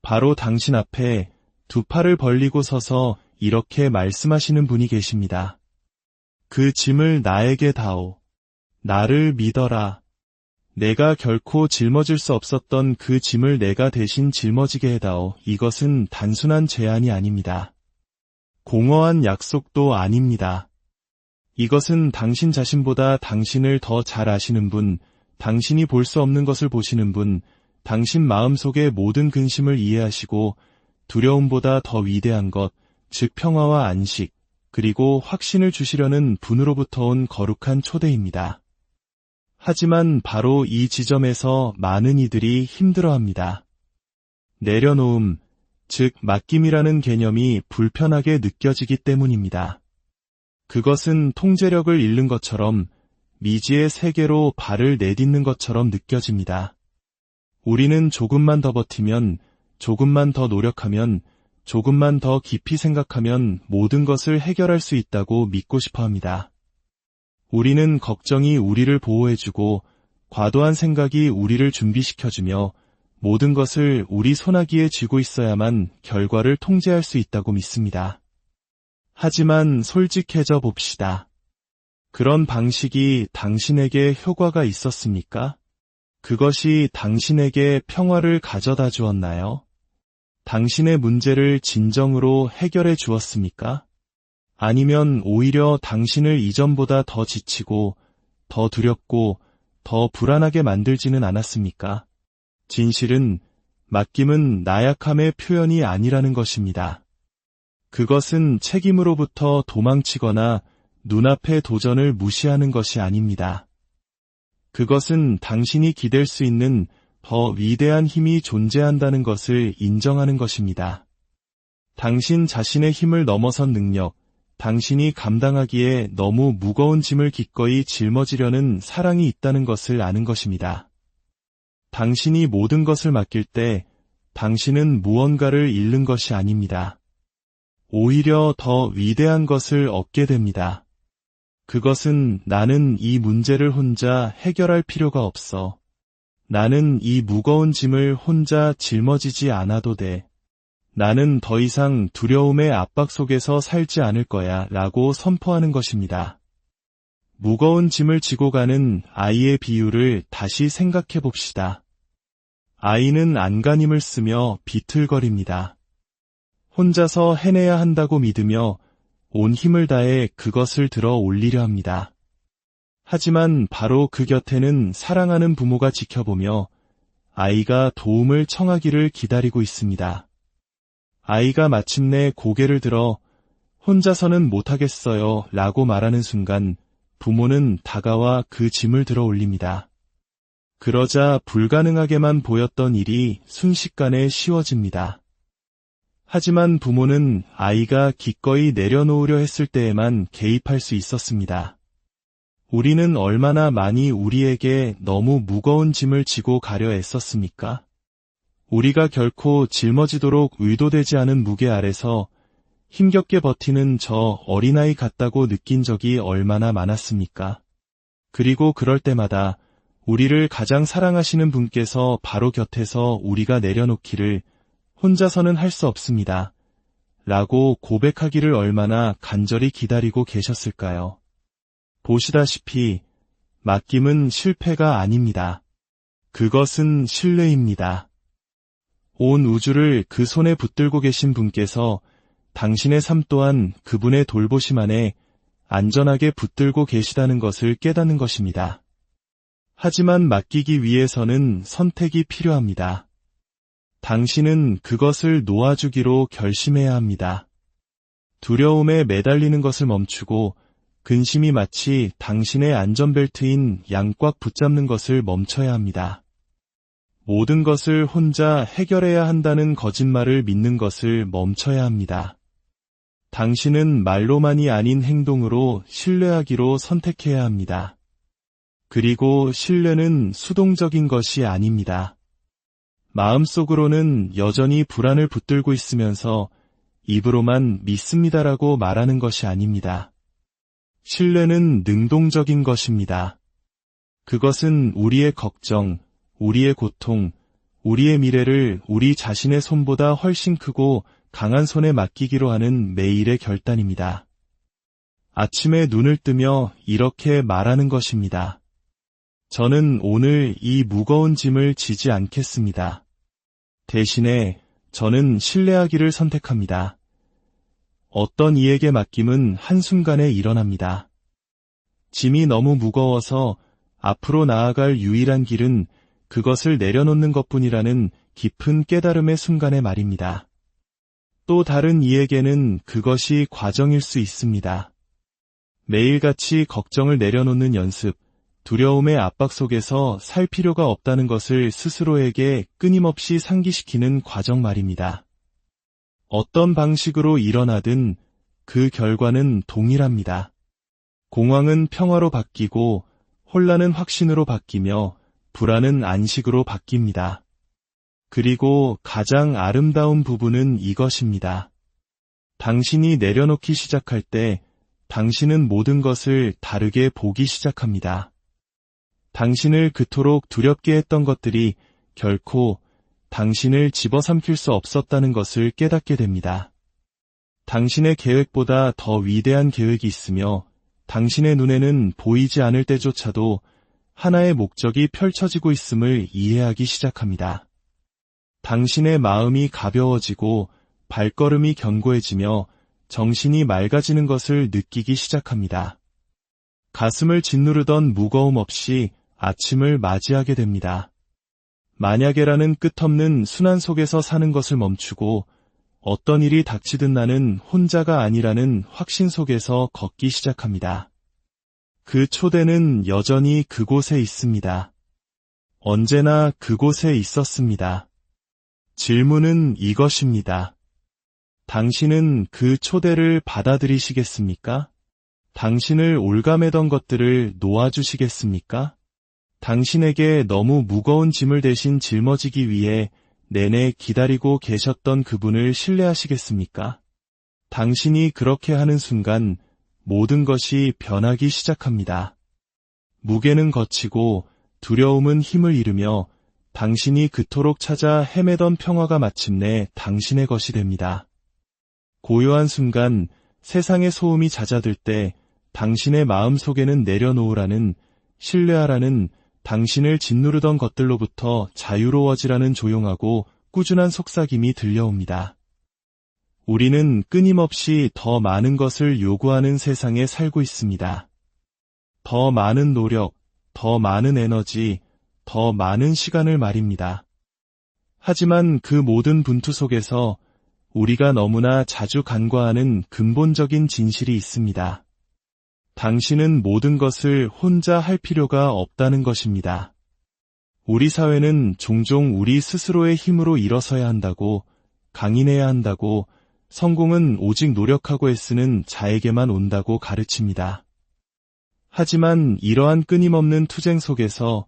바로 당신 앞에 두 팔을 벌리고 서서 이렇게 말씀하시는 분이 계십니다. 그 짐을 나에게 다오. 나를 믿어라. 내가 결코 짊어질 수 없었던 그 짐을 내가 대신 짊어지게 해다오. 이것은 단순한 제안이 아닙니다. 공허한 약속도 아닙니다. 이것은 당신 자신보다 당신을 더 잘 아시는 분, 당신이 볼 수 없는 것을 보시는 분, 당신 마음속의 모든 근심을 이해하시고 두려움보다 더 위대한 것, 즉 평화와 안식, 그리고 확신을 주시려는 분으로부터 온 거룩한 초대입니다. 하지만 바로 이 지점에서 많은 이들이 힘들어합니다. 내려놓음, 즉 맡김이라는 개념이 불편하게 느껴지기 때문입니다. 그것은 통제력을 잃는 것처럼 미지의 세계로 발을 내딛는 것처럼 느껴집니다. 우리는 조금만 더 버티면, 조금만 더 노력하면, 조금만 더 깊이 생각하면 모든 것을 해결할 수 있다고 믿고 싶어 합니다. 우리는 걱정이 우리를 보호해주고 과도한 생각이 우리를 준비시켜주며 모든 것을 우리 손아귀에 쥐고 있어야만 결과를 통제할 수 있다고 믿습니다. 하지만 솔직해져 봅시다. 그런 방식이 당신에게 효과가 있었습니까? 그것이 당신에게 평화를 가져다 주었나요? 당신의 문제를 진정으로 해결해 주었습니까? 아니면 오히려 당신을 이전보다 더 지치고, 더 두렵고, 더 불안하게 만들지는 않았습니까? 진실은, 맡김은 나약함의 표현이 아니라는 것입니다. 그것은 책임으로부터 도망치거나 눈앞의 도전을 무시하는 것이 아닙니다. 그것은 당신이 기댈 수 있는 더 위대한 힘이 존재한다는 것을 인정하는 것입니다. 당신 자신의 힘을 넘어선 능력, 당신이 감당하기에 너무 무거운 짐을 기꺼이 짊어지려는 사랑이 있다는 것을 아는 것입니다. 당신이 모든 것을 맡길 때 당신은 무언가를 잃는 것이 아닙니다. 오히려 더 위대한 것을 얻게 됩니다. 그것은 나는 이 문제를 혼자 해결할 필요가 없어. 나는 이 무거운 짐을 혼자 짊어지지 않아도 돼. 나는 더 이상 두려움의 압박 속에서 살지 않을 거야 라고 선포하는 것입니다. 무거운 짐을 지고 가는 아이의 비유를 다시 생각해 봅시다. 아이는 안간힘을 쓰며 비틀거립니다. 혼자서 해내야 한다고 믿으며 온 힘을 다해 그것을 들어 올리려 합니다. 하지만 바로 그 곁에는 사랑하는 부모가 지켜보며 아이가 도움을 청하기를 기다리고 있습니다. 아이가 마침내 고개를 들어 혼자서는 못하겠어요 라고 말하는 순간 부모는 다가와 그 짐을 들어 올립니다. 그러자 불가능하게만 보였던 일이 순식간에 쉬워집니다. 하지만 부모는 아이가 기꺼이 내려놓으려 했을 때에만 개입할 수 있었습니다. 우리는 얼마나 많이 우리에게 너무 무거운 짐을 지고 가려 애썼습니까? 우리가 결코 짊어지도록 의도되지 않은 무게 아래서 힘겹게 버티는 저 어린아이 같다고 느낀 적이 얼마나 많았습니까? 그리고 그럴 때마다 우리를 가장 사랑하시는 분께서 바로 곁에서 우리가 내려놓기를 혼자서는 할 수 없습니다. 라고 고백하기를 얼마나 간절히 기다리고 계셨을까요? 보시다시피 맡김은 실패가 아닙니다. 그것은 신뢰입니다. 온 우주를 그 손에 붙들고 계신 분께서 당신의 삶 또한 그분의 돌보심 안에 안전하게 붙들고 계시다는 것을 깨닫는 것입니다. 하지만 맡기기 위해서는 선택이 필요합니다. 당신은 그것을 놓아주기로 결심해야 합니다. 두려움에 매달리는 것을 멈추고 근심이 마치 당신의 안전벨트인 양꽉 붙잡는 것을 멈춰야 합니다. 모든 것을 혼자 해결해야 한다는 거짓말을 믿는 것을 멈춰야 합니다. 당신은 말로만이 아닌 행동으로 신뢰하기로 선택해야 합니다. 그리고 신뢰는 수동적인 것이 아닙니다. 마음속으로는 여전히 불안을 붙들고 있으면서 입으로만 믿습니다라고 말하는 것이 아닙니다. 신뢰는 능동적인 것입니다. 그것은 우리의 걱정, 우리의 고통, 우리의 미래를 우리 자신의 손보다 훨씬 크고 강한 손에 맡기기로 하는 매일의 결단입니다. 아침에 눈을 뜨며 이렇게 말하는 것입니다. 저는 오늘 이 무거운 짐을 지지 않겠습니다. 대신에 저는 신뢰하기를 선택합니다. 어떤 이에게 맡김은 한순간에 일어납니다. 짐이 너무 무거워서 앞으로 나아갈 유일한 길은 그것을 내려놓는 것뿐이라는 깊은 깨달음의 순간의 말입니다. 또 다른 이에게는 그것이 과정일 수 있습니다. 매일같이 걱정을 내려놓는 연습, 두려움의 압박 속에서 살 필요가 없다는 것을 스스로에게 끊임없이 상기시키는 과정 말입니다. 어떤 방식으로 일어나든 그 결과는 동일합니다. 공황은 평화로 바뀌고 혼란은 확신으로 바뀌며 불안은 안식으로 바뀝니다. 그리고 가장 아름다운 부분은 이것입니다. 당신이 내려놓기 시작할 때 당신은 모든 것을 다르게 보기 시작합니다. 당신을 그토록 두렵게 했던 것들이 결코 당신을 집어삼킬 수 없었다는 것을 깨닫게 됩니다. 당신의 계획보다 더 위대한 계획이 있으며 당신의 눈에는 보이지 않을 때조차도 하나의 목적이 펼쳐지고 있음을 이해하기 시작합니다. 당신의 마음이 가벼워지고 발걸음이 견고해지며 정신이 맑아지는 것을 느끼기 시작합니다. 가슴을 짓누르던 무거움 없이 아침을 맞이하게 됩니다. 만약에라는 끝없는 순환 속에서 사는 것을 멈추고 어떤 일이 닥치든 나는 혼자가 아니라는 확신 속에서 걷기 시작합니다. 그 초대는 여전히 그곳에 있습니다. 언제나 그곳에 있었습니다. 질문은 이것입니다. 당신은 그 초대를 받아들이시겠습니까? 당신을 올가매던 것들을 놓아주시겠습니까? 당신에게 너무 무거운 짐을 대신 짊어지기 위해 내내 기다리고 계셨던 그분을 신뢰하시겠습니까? 당신이 그렇게 하는 순간 모든 것이 변하기 시작합니다. 무게는 걷히고 두려움은 힘을 잃으며 당신이 그토록 찾아 헤매던 평화가 마침내 당신의 것이 됩니다. 고요한 순간 세상의 소음이 잦아들 때 당신의 마음 속에는 내려놓으라는, 신뢰하라는, 당신을 짓누르던 것들로부터 자유로워지라는 조용하고 꾸준한 속삭임이 들려옵니다. 우리는 끊임없이 더 많은 것을 요구하는 세상에 살고 있습니다. 더 많은 노력, 더 많은 에너지, 더 많은 시간을 말입니다. 하지만 그 모든 분투 속에서 우리가 너무나 자주 간과하는 근본적인 진실이 있습니다. 당신은 모든 것을 혼자 할 필요가 없다는 것입니다. 우리 사회는 종종 우리 스스로의 힘으로 일어서야 한다고, 강인해야 한다고, 성공은 오직 노력하고 애쓰는 자에게만 온다고 가르칩니다. 하지만 이러한 끊임없는 투쟁 속에서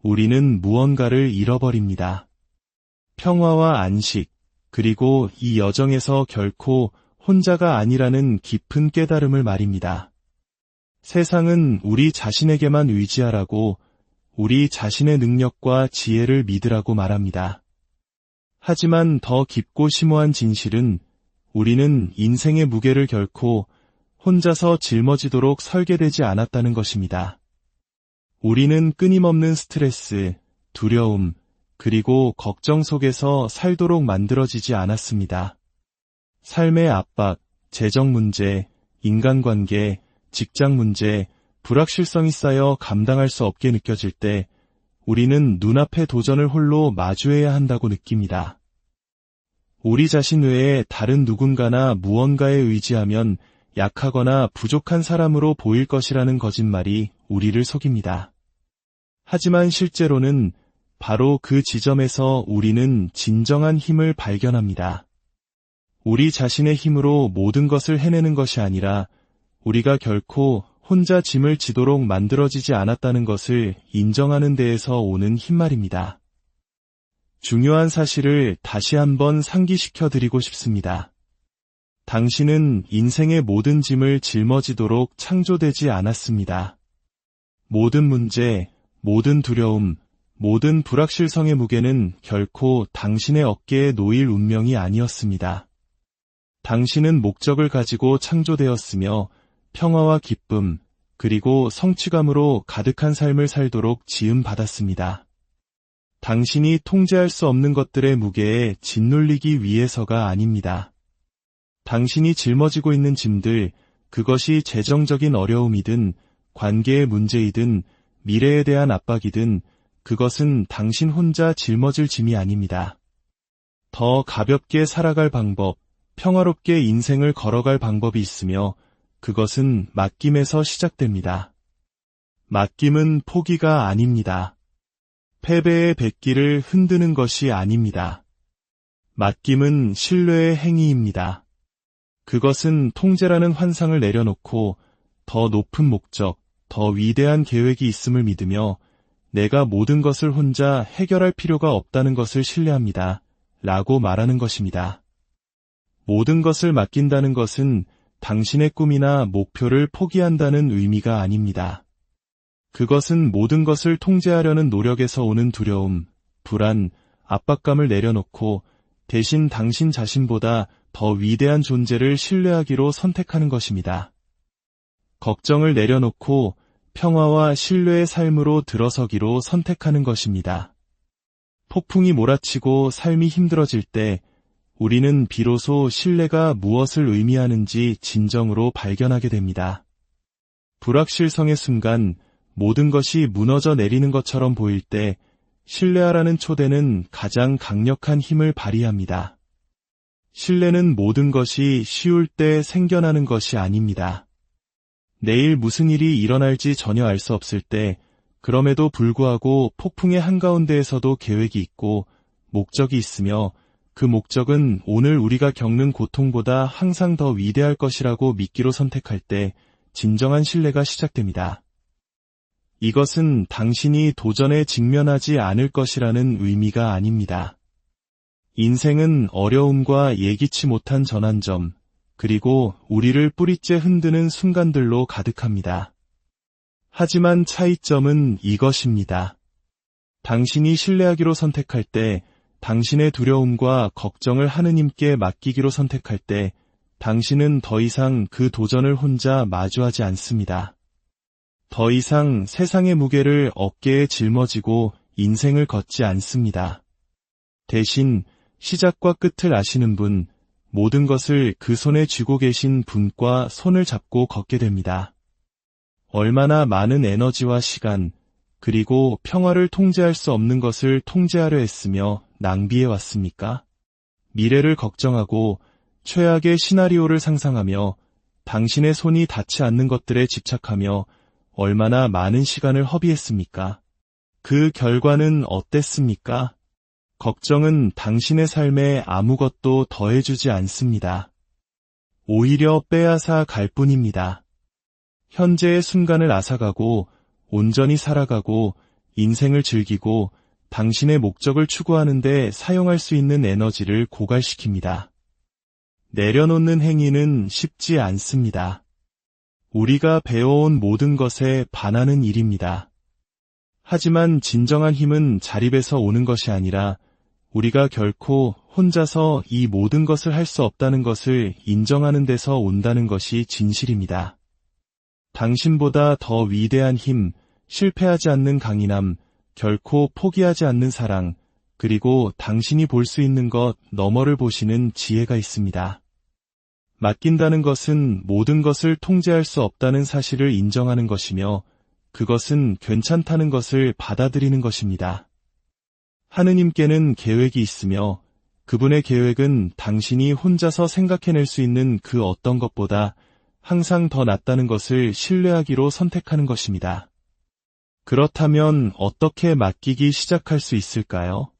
우리는 무언가를 잃어버립니다. 평화와 안식, 그리고 이 여정에서 결코 혼자가 아니라는 깊은 깨달음을 말입니다. 세상은 우리 자신에게만 의지하라고, 우리 자신의 능력과 지혜를 믿으라고 말합니다. 하지만 더 깊고 심오한 진실은 우리는 인생의 무게를 결코 혼자서 짊어지도록 설계되지 않았다는 것입니다. 우리는 끊임없는 스트레스, 두려움, 그리고 걱정 속에서 살도록 만들어지지 않았습니다. 삶의 압박, 재정 문제, 인간관계, 직장 문제, 불확실성이 쌓여 감당할 수 없게 느껴질 때 우리는 눈앞의 도전을 홀로 마주해야 한다고 느낍니다. 우리 자신 외에 다른 누군가나 무언가에 의지하면 약하거나 부족한 사람으로 보일 것이라는 거짓말이 우리를 속입니다. 하지만 실제로는 바로 그 지점에서 우리는 진정한 힘을 발견합니다. 우리 자신의 힘으로 모든 것을 해내는 것이 아니라 우리가 결코 혼자 짐을 지도록 만들어지지 않았다는 것을 인정하는 데에서 오는 힘 말입니다. 중요한 사실을 다시 한번 상기시켜 드리고 싶습니다. 당신은 인생의 모든 짐을 짊어지도록 창조되지 않았습니다. 모든 문제, 모든 두려움, 모든 불확실성의 무게는 결코 당신의 어깨에 놓일 운명이 아니었습니다. 당신은 목적을 가지고 창조되었으며 평화와 기쁨, 그리고 성취감으로 가득한 삶을 살도록 지음받았습니다. 당신이 통제할 수 없는 것들의 무게에 짓눌리기 위해서가 아닙니다. 당신이 짊어지고 있는 짐들, 그것이 재정적인 어려움이든 관계의 문제이든 미래에 대한 압박이든 그것은 당신 혼자 짊어질 짐이 아닙니다. 더 가볍게 살아갈 방법, 평화롭게 인생을 걸어갈 방법이 있으며 그것은 맡김에서 시작됩니다. 맡김은 포기가 아닙니다. 패배의 백기를 흔드는 것이 아닙니다. 맡김은 신뢰의 행위입니다. 그것은 통제라는 환상을 내려놓고 더 높은 목적, 더 위대한 계획이 있음을 믿으며 내가 모든 것을 혼자 해결할 필요가 없다는 것을 신뢰합니다. 라고 말하는 것입니다. 모든 것을 맡긴다는 것은 당신의 꿈이나 목표를 포기한다는 의미가 아닙니다. 그것은 모든 것을 통제하려는 노력에서 오는 두려움, 불안, 압박감을 내려놓고 대신 당신 자신보다 더 위대한 존재를 신뢰하기로 선택하는 것입니다. 걱정을 내려놓고 평화와 신뢰의 삶으로 들어서기로 선택하는 것입니다. 폭풍이 몰아치고 삶이 힘들어질 때 우리는 비로소 신뢰가 무엇을 의미하는지 진정으로 발견하게 됩니다. 불확실성의 순간 모든 것이 무너져 내리는 것처럼 보일 때 신뢰하라는 초대는 가장 강력한 힘을 발휘합니다. 신뢰는 모든 것이 쉬울 때 생겨나는 것이 아닙니다. 내일 무슨 일이 일어날지 전혀 알 수 없을 때 그럼에도 불구하고 폭풍의 한가운데에서도 계획이 있고 목적이 있으며 그 목적은 오늘 우리가 겪는 고통보다 항상 더 위대할 것이라고 믿기로 선택할 때 진정한 신뢰가 시작됩니다. 이것은 당신이 도전에 직면하지 않을 것이라는 의미가 아닙니다. 인생은 어려움과 예기치 못한 전환점, 그리고 우리를 뿌리째 흔드는 순간들로 가득합니다. 하지만 차이점은 이것입니다. 당신이 신뢰하기로 선택할 때, 당신의 두려움과 걱정을 하느님께 맡기기로 선택할 때, 당신은 더 이상 그 도전을 혼자 마주하지 않습니다. 더 이상 세상의 무게를 어깨에 짊어지고 인생을 걷지 않습니다. 대신 시작과 끝을 아시는 분, 모든 것을 그 손에 쥐고 계신 분과 손을 잡고 걷게 됩니다. 얼마나 많은 에너지와 시간, 그리고 평화를 통제할 수 없는 것을 통제하려 했으며 낭비해 왔습니까? 미래를 걱정하고 최악의 시나리오를 상상하며 당신의 손이 닿지 않는 것들에 집착하며 얼마나 많은 시간을 허비했습니까? 그 결과는 어땠습니까? 걱정은 당신의 삶에 아무것도 더해주지 않습니다. 오히려 빼앗아 갈 뿐입니다. 현재의 순간을 앗아가고 온전히 살아가고 인생을 즐기고 당신의 목적을 추구하는 데 사용할 수 있는 에너지를 고갈시킵니다. 내려놓는 행위는 쉽지 않습니다. 우리가 배워온 모든 것에 반하는 일입니다. 하지만 진정한 힘은 자립에서 오는 것이 아니라 우리가 결코 혼자서 이 모든 것을 할 수 없다는 것을 인정하는 데서 온다는 것이 진실입니다. 당신보다 더 위대한 힘, 실패하지 않는 강인함, 결코 포기하지 않는 사랑, 그리고 당신이 볼 수 있는 것 너머를 보시는 지혜가 있습니다. 맡긴다는 것은 모든 것을 통제할 수 없다는 사실을 인정하는 것이며 그것은 괜찮다는 것을 받아들이는 것입니다. 하느님께는 계획이 있으며 그분의 계획은 당신이 혼자서 생각해낼 수 있는 그 어떤 것보다 항상 더 낫다는 것을 신뢰하기로 선택하는 것입니다. 그렇다면 어떻게 맡기기 시작할 수 있을까요?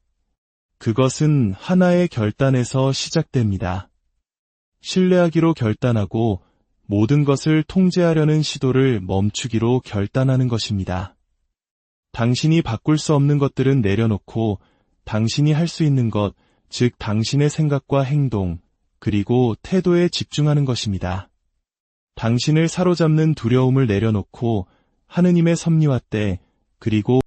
그것은 하나의 결단에서 시작됩니다. 신뢰하기로 결단하고 모든 것을 통제하려는 시도를 멈추기로 결단하는 것입니다. 당신이 바꿀 수 없는 것들은 내려놓고 당신이 할 수 있는 것, 즉 당신의 생각과 행동, 그리고 태도에 집중하는 것입니다. 당신을 사로잡는 두려움을 내려놓고 하느님의 섭리와 때, 그리고